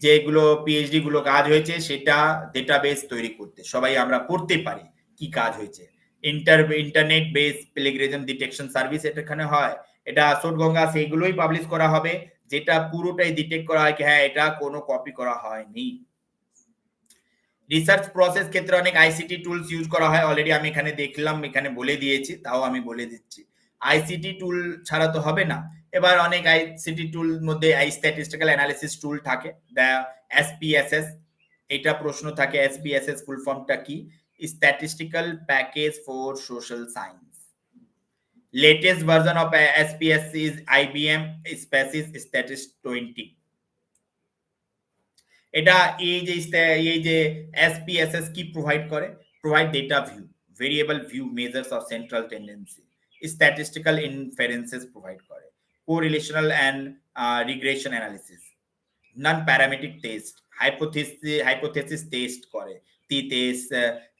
Speaker 1: যেগুলো PhD গুলো কাজ হয়েছে সেটা database তৈরি করতে, সবাই আমরা পড়তে পারি কি কাজ হয়েছে। ইন্টারনেট বেস প্লেগরিজম ডিটেকশন সার্ভিস এখানে হয়, এটা ষোড়গঙ্গা সেইগুলোই পাবলিশ করা হবে যেটা পুরোটাই ডিটেক্ট করা হয় কি হ্যাঁ এটা কোনো কপি করা হয়নি। রিসার্চ প্রসেস ক্ষেত্রে অনেক আইসিটি টুলস ইউজ করা হয়, অলরেডি আমি এখানে দেখলাম, এখানে বলে দিয়েছি, তাও আমি বলে দিচ্ছি। আইসিটি টুল ছাড়া তো হবে না। এবার অনেক আইসিটি টুল মধ্যে স্ট্যাটিস্টিক্যাল অ্যানালিসিস টুল থাকে, এসপিএসএস, এটা প্রশ্ন থাকে, এসপিএসএস ফুল ফর্মটা কি? Statistical package for social science. latest version of SPS is IBM Spaces Statist 20। এটা এই যে SPSS কি প্রোভাইড করে? Provide data view, variable view, measures of central tendency, statistical inferences provide করে, correlational and regression analysis, non parametric test, hypothesis test করে, T test,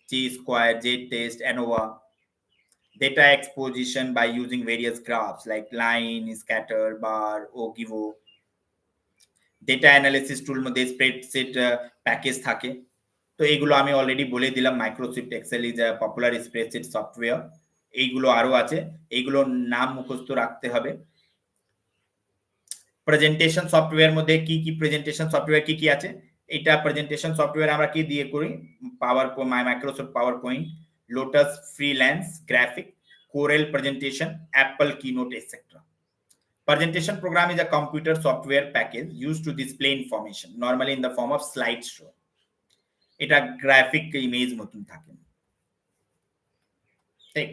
Speaker 1: T square, Z test, ANOVA, data exposition by using various graphs like line, scatter, bar, ogivo, data analysis tool মধ্যে spreadsheet package থাকে। তো এইগুলো আমি already বলে দিলাম, Microsoft Excel is a popular spreadsheet software. এইগুলো আরো আছে, এইগুলোর নাম মুখস্থ রাখতে হবে। প্রেজেন্টেশন সফটওয়্যার মধ্যে কি কি প্রেজেন্টেশন সফটওয়্যার কি কি আছে? এটা প্রেজেন্টেশন সফটওয়্যার আমরা কি দিয়ে করি? Microsoft power point, lotus freelance graphic, Corel presentation, Apple Keynote, etc. Presentation program is a computer software package used to display information, normally in the form of slideshow. এটা graphic image মতন থাকে, ঠিক?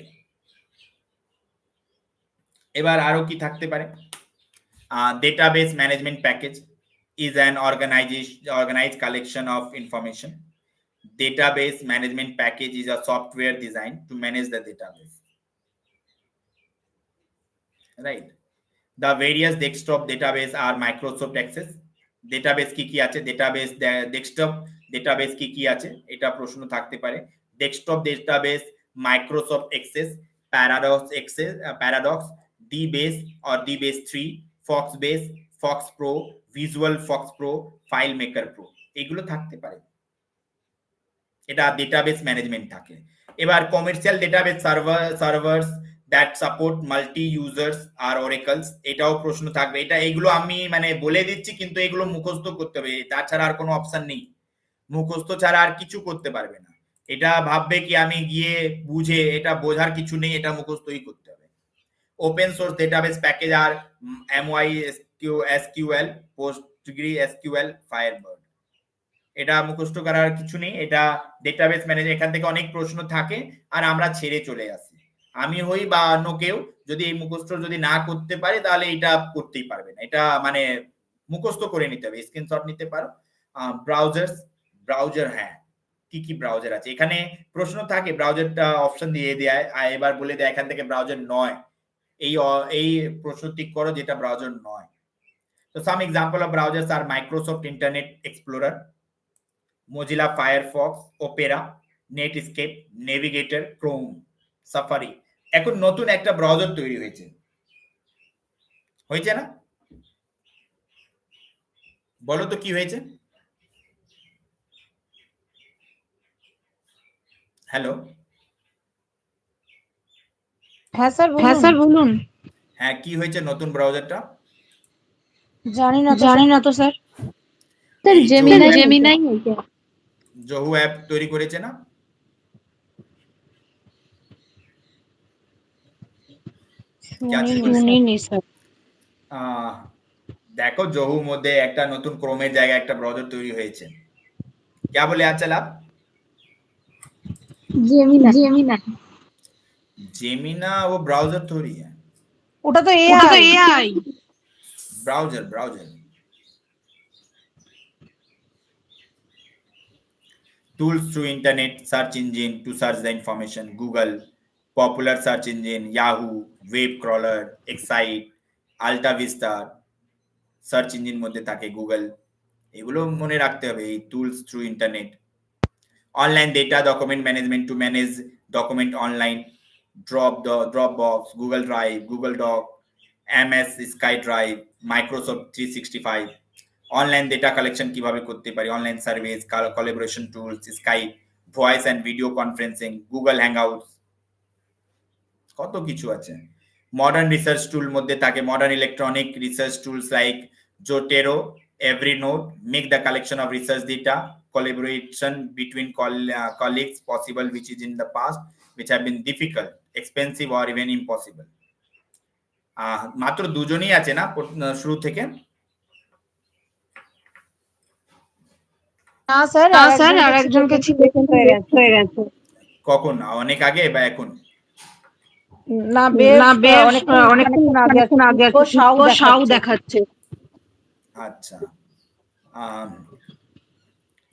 Speaker 1: এবার আরো কি থাকতে পারে? Database management package is an organized collection of information. Database management package is a software designed to manage the database. Right. The various desktop database are Microsoft Access database কি কি আছে, database desktop database কি কি আছে এটা প্রশ্ন থাকতে পারে। desktop database Microsoft Access, Paradox, DBase or DBase 3, Foxbase, Fox Pro, Visual Fox Pro, FileMaker Pro, এগুলো থাকতে পারে। এটা database management থাকে। এবার commercial database servers that support multi users R oracles, এটাও প্রশ্ন থাকবে। এটা এইগুলো আমি মানে বলে দিচ্ছি, কিন্তু এগুলো মুখস্থ করতে হবে, তাছাড়া আর কোনো অপশন নেই। মুখস্থ ছাড়া আর কিছু করতে পারবে না। এটা ভাববে কি আমি গিয়ে বুঝে, এটা বোঝার কিছু নেই, এটা মুখস্থই করতে হবে। ওপেন সোর্স ডেটাবেস প্যাকেজ আর MySQL, PostgreSQL, Firebird, এটা মুখস্থ করার কিছু নেই। এটা ডেটাবেস ম্যানেজার, এখান থেকে অনেক প্রশ্ন থাকে আর আমরা ছেড়ে চলে আসি। আমি হই বা অন্য কেউ যদি এই মুখস্থ যদি না করতে পারে, তাহলে এটা করতেই পারবে না। এটা মানে মুখস্থ করে নিতে হবে, স্ক্রিনশট নিতে পারো। ব্রাউজার, হ্যাঁ কি কি ব্রাউজার আছে এখানে প্রশ্ন থাকে, ব্রাউজারটা অপশন দিয়ে দেয়, এবার বলে দেয় এখান থেকে ব্রাউজার নয়, এই প্রশ্ন টিক করো যেটা ব্রাউজার নয়। তো some example of browsers are Microsoft Internet Explorer, Mozilla Firefox, Opera, Netscape, Navigator, Chrome, Safari। এখন নতুন একটা ব্রাউজার তৈরি হয়েছে না? বলো তো কি হয়েছে? হ্যালো,
Speaker 2: হ্যাঁ স্যার বলুন।
Speaker 1: হ্যাঁ কি হয়েছে নতুন ব্রাউজারটা?
Speaker 2: জানি না তো স্যার। জেমিনাই হয়েছে।
Speaker 1: জহু অ্যাপ তৈরি করেছে না?
Speaker 2: শুনিনি স্যার।
Speaker 1: দেখো জহু মধ্যে একটা নতুন ক্রোমের জায়গায় একটা ব্রাউজার তৈরি হয়েছে। क्या बोले आंचल आप? जेमिना वो ब्राउजर थोड़ी है,
Speaker 2: ওটা তো AI.
Speaker 1: Browser tools through internet search engine to search the information, Google, popular search engine, Yahoo, web crawler, Excite, Alta Vista, search engine মধ্যে থাকে Google। এগুলো মনে রাখতে হবে, এই tools through internet। online data document management to manage document online, Dropbox, Google Drive, Google Doc, MS SkyDrive, Microsoft 365। Online data collection কিভাবে করতে পারি, online service, collaboration tools, Skype, voice and video conferencing, Google Hangouts, কত কিছু আছে। Modern research tool মধ্যে থাকে modern electronic research tools like Zotero, Evernote, make the collection of research data, collaboration between colleagues possible which is in the past which have been difficult, expensive or even impossible. মাত্র দুজনই আছে না শুরু থেকে?
Speaker 2: না sir আর একজনকে selection হয়ে গেছে।
Speaker 1: কখন? অনেক আগে বা এখন?
Speaker 2: না বেশ অনেকক্ষণ আগে ও সাউ দেখাচ্ছে।
Speaker 1: আচ্ছা,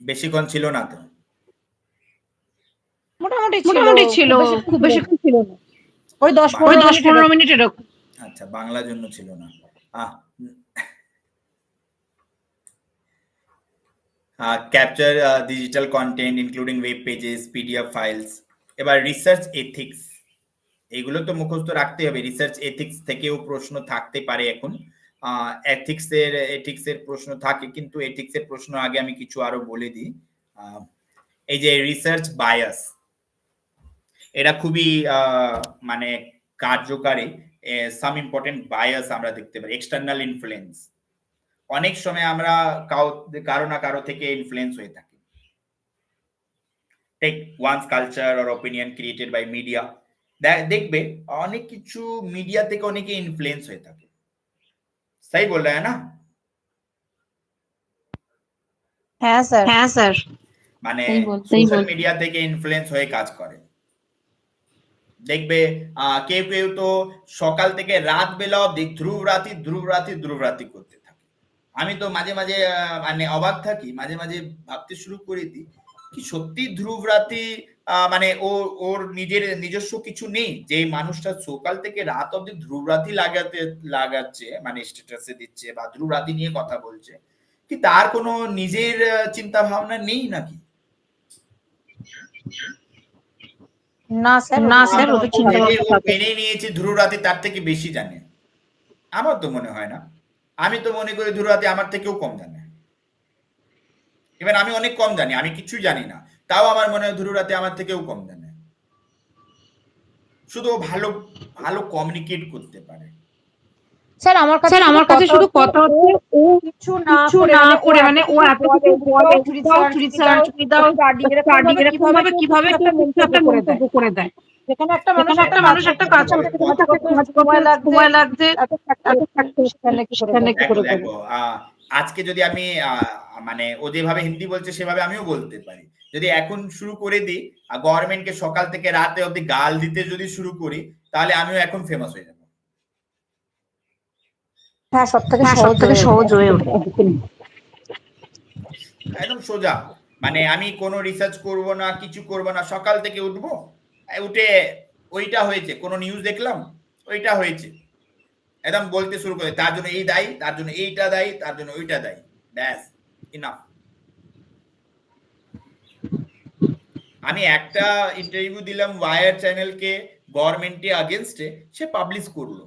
Speaker 1: বেশিক্ষণ ছিল না তো?
Speaker 2: মোটামুটি ছিল, খুব বেশিক্ষণ ছিল না, ওই 10-15 মিনিট এরকম।
Speaker 1: আচ্ছা, বাংলার জন্য ছিল না। Capture digital content including web pages, PDF files. এবার রিসার্চ এথিক্স, এগুলো তো মুখস্থ রাখতে হবে। রিসার্চ এথিক্স থেকেও প্রশ্ন থাকতে পারে এখন। এথিক্সের প্রশ্ন থাকে, কিন্তু এথিক্সের প্রশ্ন আগে আমি কিছু আরো বলে দিই। এই যে রিসার্চ বায়াস, এটা খুবই মানে কার্যকারী। সাম ইম্পর্টেন্ট বায়াস আমরা দেখতে পারি। এক্সটার্নাল ইনফ্লুয়েন্স, অনেক সময় আমরা কারো না কারো থেকে ইনফ্লুয়েন্স হয়ে থাকি। Take one's culture or opinion created by media, দেখবে অনেক কিছু মিডিয়া থেকে অনেকে ইনফ্লুয়েন্স হয়ে থাকে। সহি বল রहा है ना?
Speaker 2: হ্যাঁ স্যার,
Speaker 1: মানে সোশ্যাল মিডিয়া থেকে ইনফ্লুয়েন্স হয়ে কাজ করে। দেখবে কেউ কেউ তো সকাল থেকে রাত বেলা অবধি ধ্রুবরাতি করতে থাকে। আমি তো মাঝে মাঝে মানে অবাক থাকি, মাঝে মাঝে ভাবতে শুরু করে দিই কি সত্যি ধ্রুবরাতি মানে ওর নিজস্ব কিছু নেই যে মানুষটা সকাল থেকে রাত অবধি ধ্রুবরাতি লাগাচ্ছে, মানে স্ট্যাটাসে দিচ্ছে বা ধ্রুবরাতি নিয়ে কথা বলছে, কি তার কোনো নিজের চিন্তা ভাবনা নেই নাকি?
Speaker 2: না স্যার ওদের চিন্তা ভাবনা
Speaker 1: মেনে নিয়েছে ধ্রুবরাতি তার থেকে বেশি জানে। আমার তো মনে হয় না। আমি তো মনে করি ধ্রুবরাতি আমার থেকেও কম জানে। এবার আমি অনেক কম জানি, আমি কিছু জানি না, তাও আমার মনে হয় ধ্রুবরাতি আমার থেকেও কম জানে। শুধু ভালো ভালো কমিউনিকেট করতে পারে।
Speaker 2: স্যার আমার কাছে শুধু কথা হচ্ছে ও কিছু না করে মানে ও এত কিছু বলে রিসার্চ উইদাউট স্টাডি, এরকম ভাবে কিভাবে একটা মন্তব্য করে দেয়। যেখানে একটা মানুষ একটা কাজ করতে সময় লাগছে, সেখানে কি করে দেবে?
Speaker 1: আজকে যদি আমি মানে ও যেভাবে হিন্দি বলছে সেভাবে আমিও বলতে পারি। যদি এখন শুরু করে দিই গভর্নমেন্টকে সকাল থেকে রাতে অবধি গাল দিতে যদি শুরু করি, তাহলে আমিও এখন ফেমাস হয়ে যাব।
Speaker 2: হ্যাঁ, সবথেকে সহজ হয়ে ওঠে,
Speaker 1: একদম সোজা। মানে আমি কোনো রিসার্চ করব না, কিছু করব না, সকাল থেকে উঠবো, উঠে ওইটা হয়েছে, কোনো নিউজ দেখলাম ওইটা হয়েছে, একদম বলতে শুরু করে তার জন্য এই দায়ী, তার জন্য এইটা দায়ী, তার জন্য ওইটা দায়ী, ব্যাস ইনাফ। আমি একটা ইন্টারভিউ দিলাম ওয়ার চ্যানেলকে, গভর্নমেন্টের আগেনস্টে, সে পাবলিশ করলো,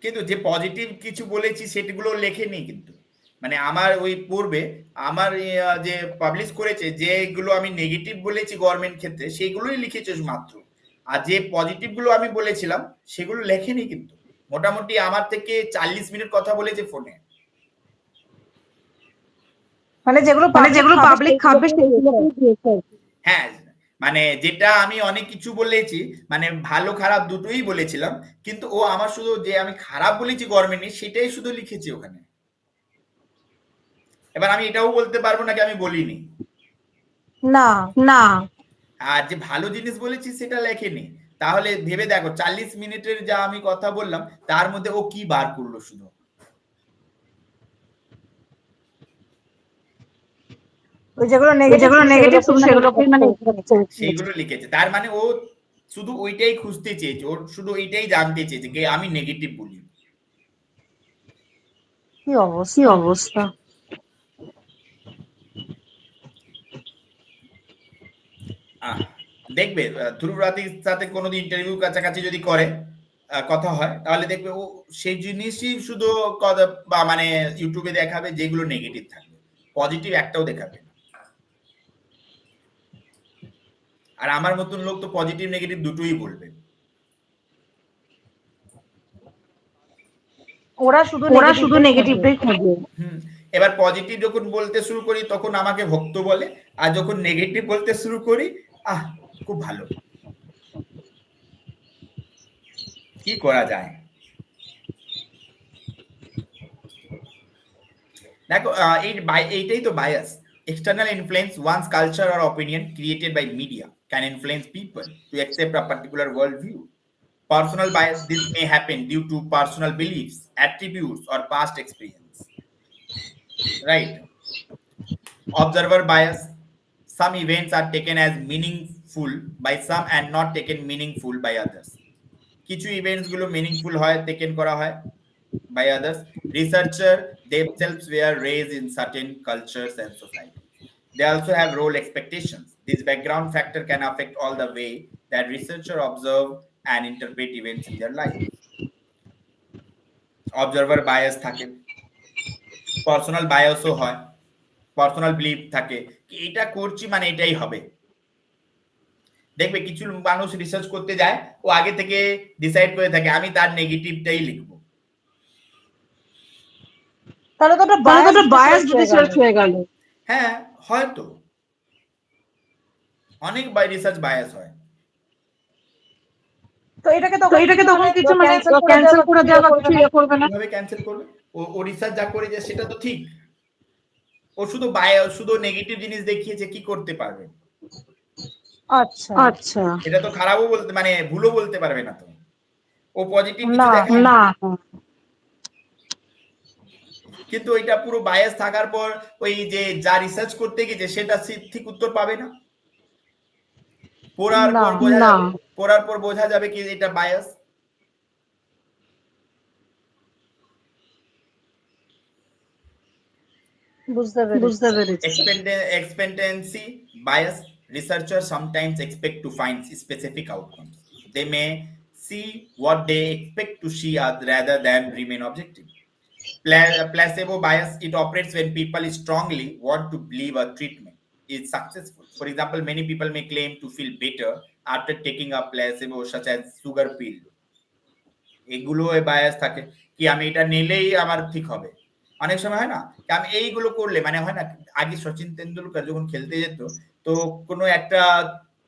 Speaker 1: কিন্তু যে পজিটিভ কিছু বলেছি সেগুলো লেখেনি। কিন্তু মানে আমার ওই পূর্বে আমার যে পাবলিশ করেছে, যেগুলো আমি নেগেটিভ বলেছি গভর্নমেন্ট ক্ষেত্রে সেগুলোই লিখেছে মাত্র, আর যে পজিটিভ গুলো আমি বলেছিলাম সেগুলো লেখেনি। কিন্তু মোটামুটি আমার থেকে 40 মিনিট কথা বলেছে ফোনে।
Speaker 2: মানে যেগুলো পাবলিক খাবে সেগুলো।
Speaker 1: হ্যাঁ, মানে যেটা আমি অনেক কিছু বলেছি, মানে ভালো খারাপ দুটোই বলেছিলাম, কিন্তু ও আমার শুধু যে আমি খারাপ বলেছি গভর্নমেন্ট সেটাই শুধু লিখেছি ওখানে। এবার আমি এটাও বলতে পারবো নাকি আমি বলিনি?
Speaker 2: না।
Speaker 1: আর যে ভালো জিনিস বলেছি সেটা লেখেনি। তাহলে ভেবে দেখো 40 মিনিটের যা আমি কথা বললাম তার মধ্যে ও কি বার করলো? শুধু
Speaker 2: যেগুলো নেগেটিভ
Speaker 1: সেগুলো লিখেছে। তার মানে ও শুধু ওইটাই খুঁজতে চেয়েছে, ওর শুধু ওইটাই জানতে চেয়েছে যে আমি নেগেটিভ বলি।
Speaker 2: কি অবস্থা!
Speaker 1: দেখবে ধ্রুবরাতির সাথে কোনোদিন ইন্টারভিউ কাছাকাছি যদি করে কথা হয়, তাহলে দেখবে ও সেই জিনিসই শুধু কথা বা মানে ইউটিউবে দেখাবে যেগুলো নেগেটিভ থাকবে, পজিটিভ একটাও দেখাবে না। আর আমার মতন লোক তো পজিটিভ নেগেটিভ দুটোই বলবে।
Speaker 2: ওরা শুধু নেগেটিভটাই খুঁজবে।
Speaker 1: এবার পজিটিভ যখন বলতে শুরু করি তখন আমাকে ভক্ত বলে, আর যখন নেগেটিভ বলতে শুরু করি খুব ভালো। কি করা যায়? দেখো এইটাই তো bias. External influence, one's culture or opinion created by media can influence people to accept a particular worldview. Personal bias, this may happen due to personal beliefs, attributes, or past experience. Right? Observer bias, some events are taken as meaningful by some and not taken meaningful by others. কিছু events গুলো meaningful হয়, taken করা হয় by others. Researchers themselves were raised in certain cultures and societies. They also have role expectations. This background factor can affect all the way that researchers observe and interpret events in their life. Observer bias থাকে, personal বায়াসও হয়, personal belief থাকে কি এটা করছি মানে এটাই হবে। দেখবে কিছু মানুষ রিসার্চ করতে যায়, ও আগে থেকে ডিসাইড করে থাকে আমি তার নেগেটিভটাই লিখবো।
Speaker 2: তাহলে তো একটা বায়াস রিসার্চ হয়ে গেল।
Speaker 1: হ্যাঁ, হয়তো অনেক রিসার্চ বায়াস হয়।
Speaker 2: তো এটাকে তখন কিছু মানে ক্যান্সেল করে দেওয়া বা কিছু ইয়ে করবে না।
Speaker 1: কিভাবে ক্যান্সেল করবে? ও রিসার্চ যা করে যে সেটা তো ঠিক, ও শুধু নেগেটিভ জিনিস দেখিয়েছে, কি করতে পারবে?
Speaker 2: আচ্ছা আচ্ছা,
Speaker 1: এটা তো খারাপও বলতে মানে ভুলও বলতে পারবে না তো। ও পজিটিভ কিছু দেখায় না, কিন্তু ওইটা পুরো বায়াস থাকার পর ওই যে যা রিসার্চ করতে গেছে সেটা ঠিক উত্তর পাবে না। পড়ার পর বোঝা যাবে কি এটা বায়াস।
Speaker 2: বুঝতে পেরেছি।
Speaker 1: Expectancy bias, researchers sometimes expect to find specific outcomes. They may see what they expect to see rather than remain objective. Placebo bias, it operates when people strongly want to believe a treatment is successful. For example, many people may claim to feel better after taking a placebo such as sugar pill. এগুলো bias থাকে কি আমি এটা নিলেই আমার ঠিক হবে। অনেক সময় হয় না আমি এইগুলো করলে মানে হয় না, আগে সচিন তেন্ডুলকর যখন খেলতে যেত তো কোনো একটা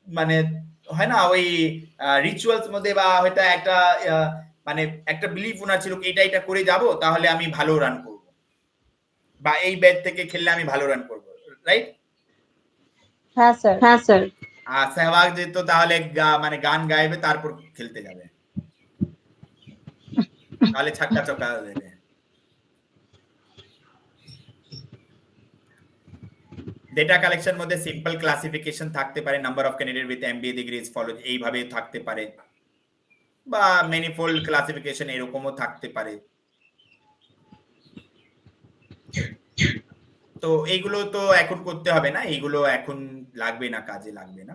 Speaker 1: মানে হয় না ওই রিচুয়ালস মধ্যে বা হয়তো একটা মানে একটা বিলিফ ওনার ছিল এটা করে যাব তাহলে আমি ভালো রান করব, বা এই ব্যাট থেকে খেললে আমি ভালো রান করব, রাইট?
Speaker 2: হ্যাঁ স্যার।
Speaker 1: আর সেহবাগ যেত তাহলে মানে গান গাইবে তারপর খেলতে যাবে, তাহলে ছক্কা চৌকা দেবে। ডেটা কালেকশন মধ্যে সিম্পল ক্লাসিফিকেশন থাকতে পারে, number of candidate with MBA degrees follow এইভাবে থাকতে পারে, বা ম্যানিফোল্ড ক্লাসিফিকেশন এরকমও থাকতে পারে। তো এইগুলো তো এখন করতে হবে না, এইগুলো এখন লাগবে না, কাজে লাগবে না।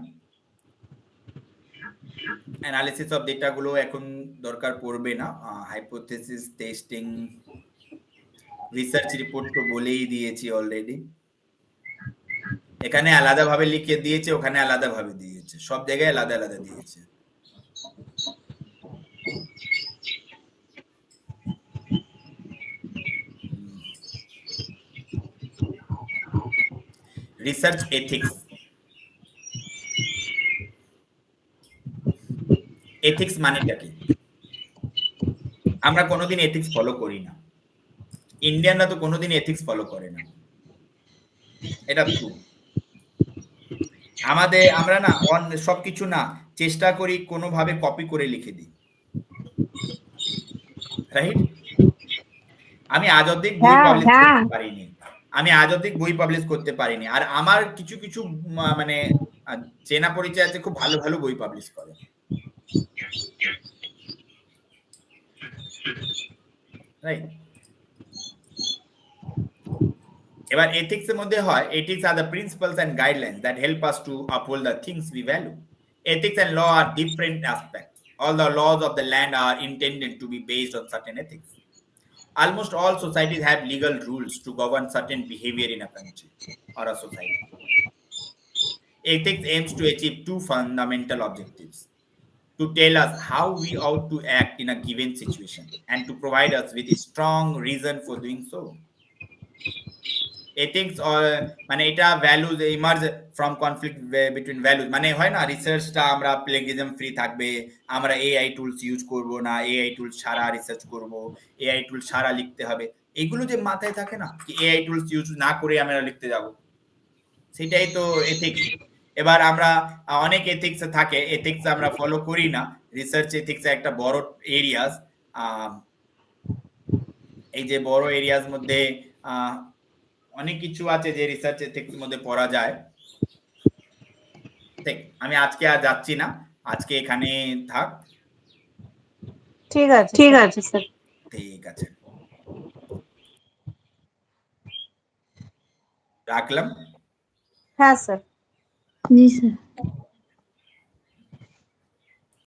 Speaker 1: অ্যানালিসিস অফ ডেটা গুলো এখন দরকার পড়বে না। হাইপোথেসিস টেস্টিং, রিসার্চ রিপোর্ট তো বলেই দিয়েছি অলরেডি। এখানে আলাদাভাবে লিখে দিয়েছে, ওখানে আলাদাভাবে দিয়েছে, সব জায়গায় আলাদা আলাদা দিয়েছে। রিসার্চ এথিক্স, এথিক্স মানেটা কি? আমরা কোনোদিন এথিক্স ফলো করি না, ইন্ডিয়ানরা তো কোনোদিন এথিক্স ফলো করে না, এটা ট্রু। আমরা না সবকিছু না চেষ্টা করি কোনোভাবে কপি করে লিখে দিই, রাইট? আমি আজ অব্দি বই পাবলিশ করতে পারিনি, বই পাবলিশ করতে পারিনি, আর আমার কিছু কিছু মানে চেনা পরিচয় আছে খুব ভালো ভালো বই পাবলিশ করে, রাইট? এবার এথিক্স এর মধ্যে হয়, ethics are the principles and guidelines that help us to uphold the things we value. Ethics and law are different aspects. All the laws of the land are intended to be based on certain ethics. Almost all societies have legal rules to govern certain behavior in a country or a society. Ethics aims to achieve two fundamental objectives: to tell us how we ought to act in a given situation and to provide us with a strong reason for doing so. Ethics মানে এটা values emerge from conflict between values, মানে হয় না রিসার্চটা আমরা প্লেগিজম free থাকবে, আমরা AI tools use করব না, এআই টুলস ছাড়া রিসার্চ করব, এআই টুলস ছাড়া লিখতে হবে, এগুলো যে মাথায় থাকে না কি এআই টুলস ইউজ না করে আমরা লিখতে যাব, সেটাই তো এথিক্স। এবার আমরা অনেক এথিক্স থাকে, এথিক্স আমরা ফলো করি না, রিসার্চ এথিক্স একটা বড় এরিয়াস। এই যে বড় এরিয়াস মধ্যে অনেক কিছু আছে যে রিসার্চ এথিক্স মধ্যে পড়া যায়। ঠিক, আমি আজকে আর যাচ্ছি না, আজকে এখানে থাক।
Speaker 2: ঠিক আছে
Speaker 3: স্যার।
Speaker 1: ঠিক আছে, রাখলাম।
Speaker 2: হ্যাঁ স্যার।
Speaker 3: জি স্যার।